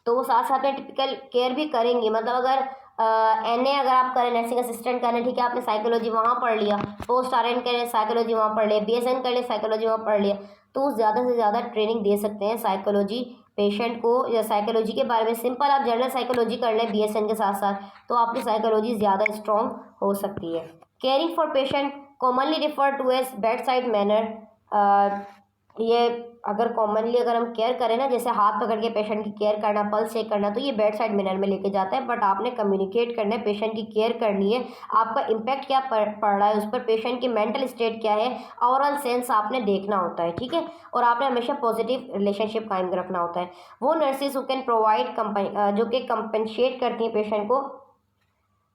तो वो साथ साथ में टिपिकल केयर भी करेंगी। मतलब अगर NA अगर आप करें, नर्सिंग असिस्टेंट करें, ठीक है, आपने साइकोलॉजी वहाँ पढ़ लिया, पोस्ट RN करें साइकोलॉजी वहाँ पढ़ लिया, BSN कर लिया साइकोलॉजी वहाँ पढ़ लिया, तो ज़्यादा से ज़्यादा ट्रेनिंग दे सकते हैं साइकोलॉजी पेशेंट को, या साइकोलॉजी के बारे में सिंपल आप जनरल साइकोलॉजी कर लें BSN के साथ साथ, तो आपकी साइकोलॉजी ज़्यादा स्ट्रॉन्ग हो सकती है। Caring for patient commonly refer to as bedside manner. ये अगर कॉमनली अगर हम केयर करें ना, जैसे हाथ पकड़ के पेशेंट की केयर करना, पल्स चेक करना, तो ये बेड साइड मैनर में लेके जाता है। बट आपने कम्युनिकेट करना है, पेशेंट की केयर करनी है, आपका इम्पैक्ट क्या पड़ रहा है उस पर, पेशेंट की मेंटल स्टेट क्या है, ओवरऑल सेंस आपने देखना होता है। ठीक है, और आपने हमेशा पॉजिटिव रिलेशनशिप कायम रखना होता है। वो नर्सेज हु कैन प्रोवाइड जो कि कंपनसेट करती हैं पेशेंट को,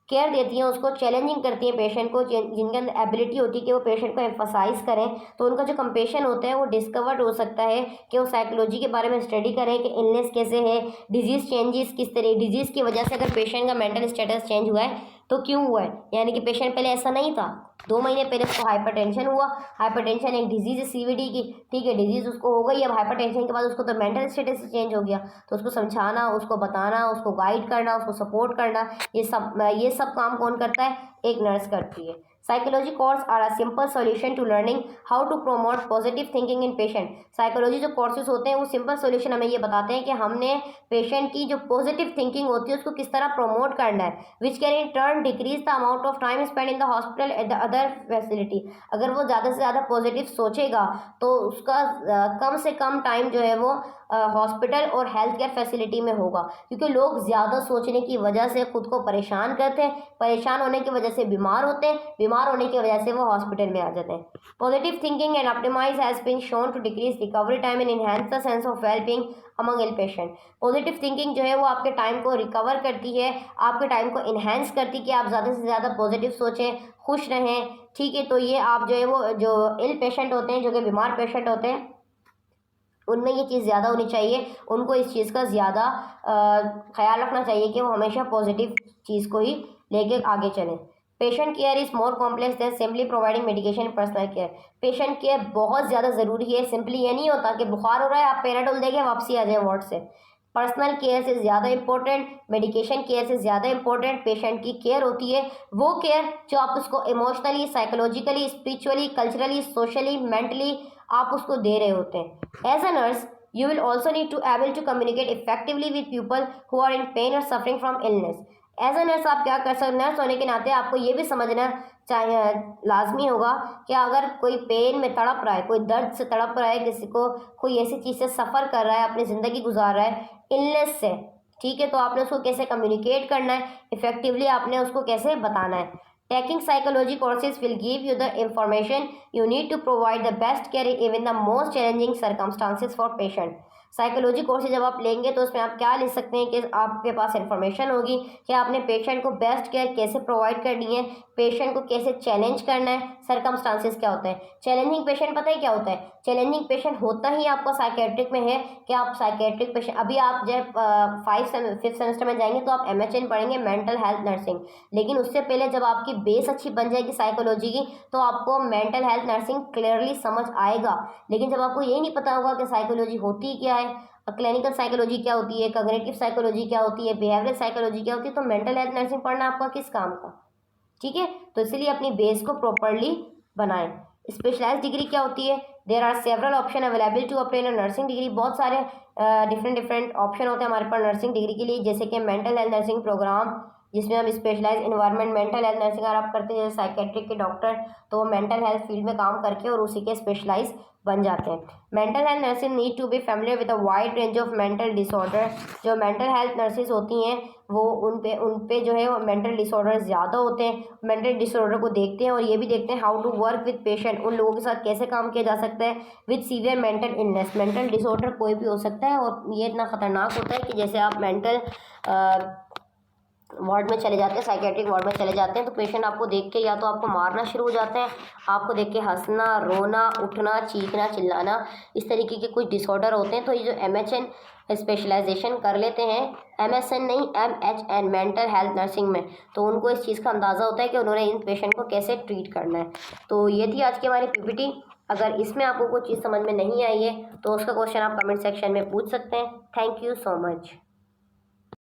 केयर देती हैं, उसको चैलेंजिंग करती हैं पेशेंट को, जिनके अंदर एबिलिटी होती है कि वो पेशेंट को एम्फसाइज करें, तो उनका जो कंपेशन होता है वो डिस्कवर्ड हो सकता है कि वो साइकोलॉजी के बारे में स्टडी करें कि इलनेस कैसे है, डिजीज़ चेंजेस किस तरह, डिजीज़ की वजह से अगर पेशेंट का मेंटल स्टेटस चेंज हुआ है तो क्यों हुआ है, यानी कि पेशेंट पहले ऐसा नहीं था, 2 महीने पहले उसको हाइपरटेंशन हुआ, हाइपरटेंशन एक डिजीज़ है CVD की, ठीक है, डिजीज़ उसको हो गई, अब हाइपरटेंशन के बाद उसको तो मेंटल स्टेटस चेंज हो गया, तो उसको समझाना, उसको बताना, उसको गाइड करना, उसको सपोर्ट करना, ये सब काम कौन करता है? एक नर्स करती है। Psychology course are a simple solution to learning how to promote positive thinking in patient. Psychology जो कोर्सेज होते हैं वो सिंपल सॉल्यूशन हमें ये बताते हैं कि हमने पेशेंट की जो पॉजिटिव थिंकिंग होती है उसको किस तरह प्रमोट करना है, which can in turn decrease the amount of time spend in the hospital at the other facility. अगर वो ज़्यादा से ज़्यादा पॉजिटिव सोचेगा तो उसका कम से कम टाइम जो है वो हॉस्पिटल और हेल्थ केयर फैसिलिटी में होगा, क्योंकि लोग ज़्यादा सोचने की वजह से खुद को परेशान करते हैं, परेशान होने की वजह से बीमार होते हैं, बीमार होने की वजह से वो हॉस्पिटल में आ जाते हैं। Positive thinking and optimise has been shown to decrease recovery time and enhance the sense of wellbeing among ill patient. Positive thinking जो है वो आपके टाइम को रिकवर करती है, आपके टाइम को इन्हेंस करती है कि आप ज़्यादा से ज़्यादा पॉजिटिव सोचें, खुश रहें। ठीक है, तो ये आप जो है वो जो इल पेशेंट होते हैं, जो कि बीमार पेशेंट होते हैं, उनमें ये चीज़ ज़्यादा होनी चाहिए, उनको इस चीज़ का ज़्यादा ख्याल रखना चाहिए कि वो हमेशा पॉजिटिव चीज़ को ही लेके आगे चलें। Patient care is more complex than simply providing medication personal care. Patient care बहुत ज़्यादा ज़रूरी है, सिंपली ये नहीं होता कि बुखार हो रहा है आप पैराडोल देके वापसी आ जाए वार्ड से। पर्सनल केयर से ज़्यादा इंपॉर्टेंट, मेडिकेशन केयर से ज़्यादा इंपॉर्टेंट पेशेंट की केयर होती है, वो केयर जो आप उसको emotionally, psychologically, spiritually, culturally, socially, mentally आप उसको दे रहे होते हैं। As a nurse you will also need to able to communicate effectively with people who are in pain or suffering from illness. As a nurse आप क्या कर सकते, नर्स होने के नाते आपको ये भी समझना चाहिए, लाजमी होगा कि अगर कोई पेन में तड़प रहा है, कोई दर्द से तड़प रहा है, किसी को कोई ऐसी चीज़ से सफ़र कर रहा है, अपनी ज़िंदगी गुजार रहा है इलनेस से, ठीक है, तो आपने उसको कैसे कम्युनिकेट करना है, इफेक्टिवली आपने उसको कैसे बताना है। Taking psychology courses will give you the information you need to provide the best care even the most challenging circumstances for patient. Psychology courses जब आप लेंगे तो उसमें आप क्या ले सकते हैं कि आपके पास इन्फॉर्मेशन होगी कि आपने पेशेंट को बेस्ट केयर कैसे प्रोवाइड करनी है, पेशेंट को कैसे चैलेंज करना है, सर्कमस्टांसेस क्या होते हैं। चैलेंजिंग पेशेंट पता है क्या होता है? चैलेंजिंग पेशेंट होता ही आपको साइकेट्रिक में है कि आप साइकेट्रिक पेशेंट, अभी आप जब 5th सेमेस्टर में जाएंगे तो आप MHN पढ़ेंगे, मेंटल हेल्थ नर्सिंग, लेकिन उससे पहले जब आपकी बेस अच्छी बन जाएगी साइकोलॉजी की तो आपको मेंटल हेल्थ नर्सिंग क्लियरली समझ आएगा। लेकिन जब आपको यही नहीं पता होगा कि साइकोलॉजी होती क्या है, क्लिनिकल साइकोलॉजी क्या होती है, कॉग्निटिव साइकोलॉजी क्या होती है, बिहेवियरल साइकोलॉजी क्या होती है। तो मेंटल हेल्थ नर्सिंग पढ़ना आपका किस काम का, ठीक है। तो इसलिए अपनी बेस को प्रॉपरली बनाएं। स्पेशलाइज्ड डिग्री क्या होती है, there are several option available to obtain a nursing degree. बहुत सारे डिफरेंट ऑप्शन होते हैं हमारे पास नर्सिंग डिग्री के लिए, जैसे कि मेंटल हेल्थ नर्सिंग प्रोग्राम जिसमें हम specialise environment mental health nursing अगर आप करते हैं जैसे साइकेट्रिक के डॉक्टर, तो वो मेंटल हेल्थ फील्ड में काम करके और उसी के स्पेशलाइज बन जाते हैं। Mental health nursing need to be familiar with a wide range of mental disorder. जो मेंटल हेल्थ नर्सिस होती हैं वो उन पे जो है वो मेंटल डिसऑर्डर ज़्यादा होते हैं, मेंटल डिसऑर्डर को देखते हैं और ये भी देखते हैं how to work with patient, उन लोगों के साथ कैसे काम किया जा सकता है with severe mental illness. Mental disorder कोई भी हो सकता है और ये इतना ख़तरनाक होता है कि जैसे आप मेंटल वार्ड में चले जाते हैं, साइकेट्रिक वार्ड में चले जाते हैं, तो पेशेंट आपको देख के या तो आपको मारना शुरू हो जाते हैं, आपको देख के हंसना, रोना, उठना, चीखना, चिल्लाना, इस तरीके के कुछ डिसऑर्डर होते हैं। तो ये जो MHN स्पेशलाइजेशन कर लेते हैं, MSN नहीं MHN मेंटल हेल्थ नर्सिंग में, तो उनको इस चीज़ का अंदाज़ा होता है कि उन्होंने इन पेशेंट को कैसे ट्रीट करना है। तो ये थी आज की हमारी PPT। अगर इसमें आपको कोई चीज़ समझ में नहीं आई है तो उसका क्वेश्चन आप कमेंट सेक्शन में पूछ सकते हैं। Thank you so much.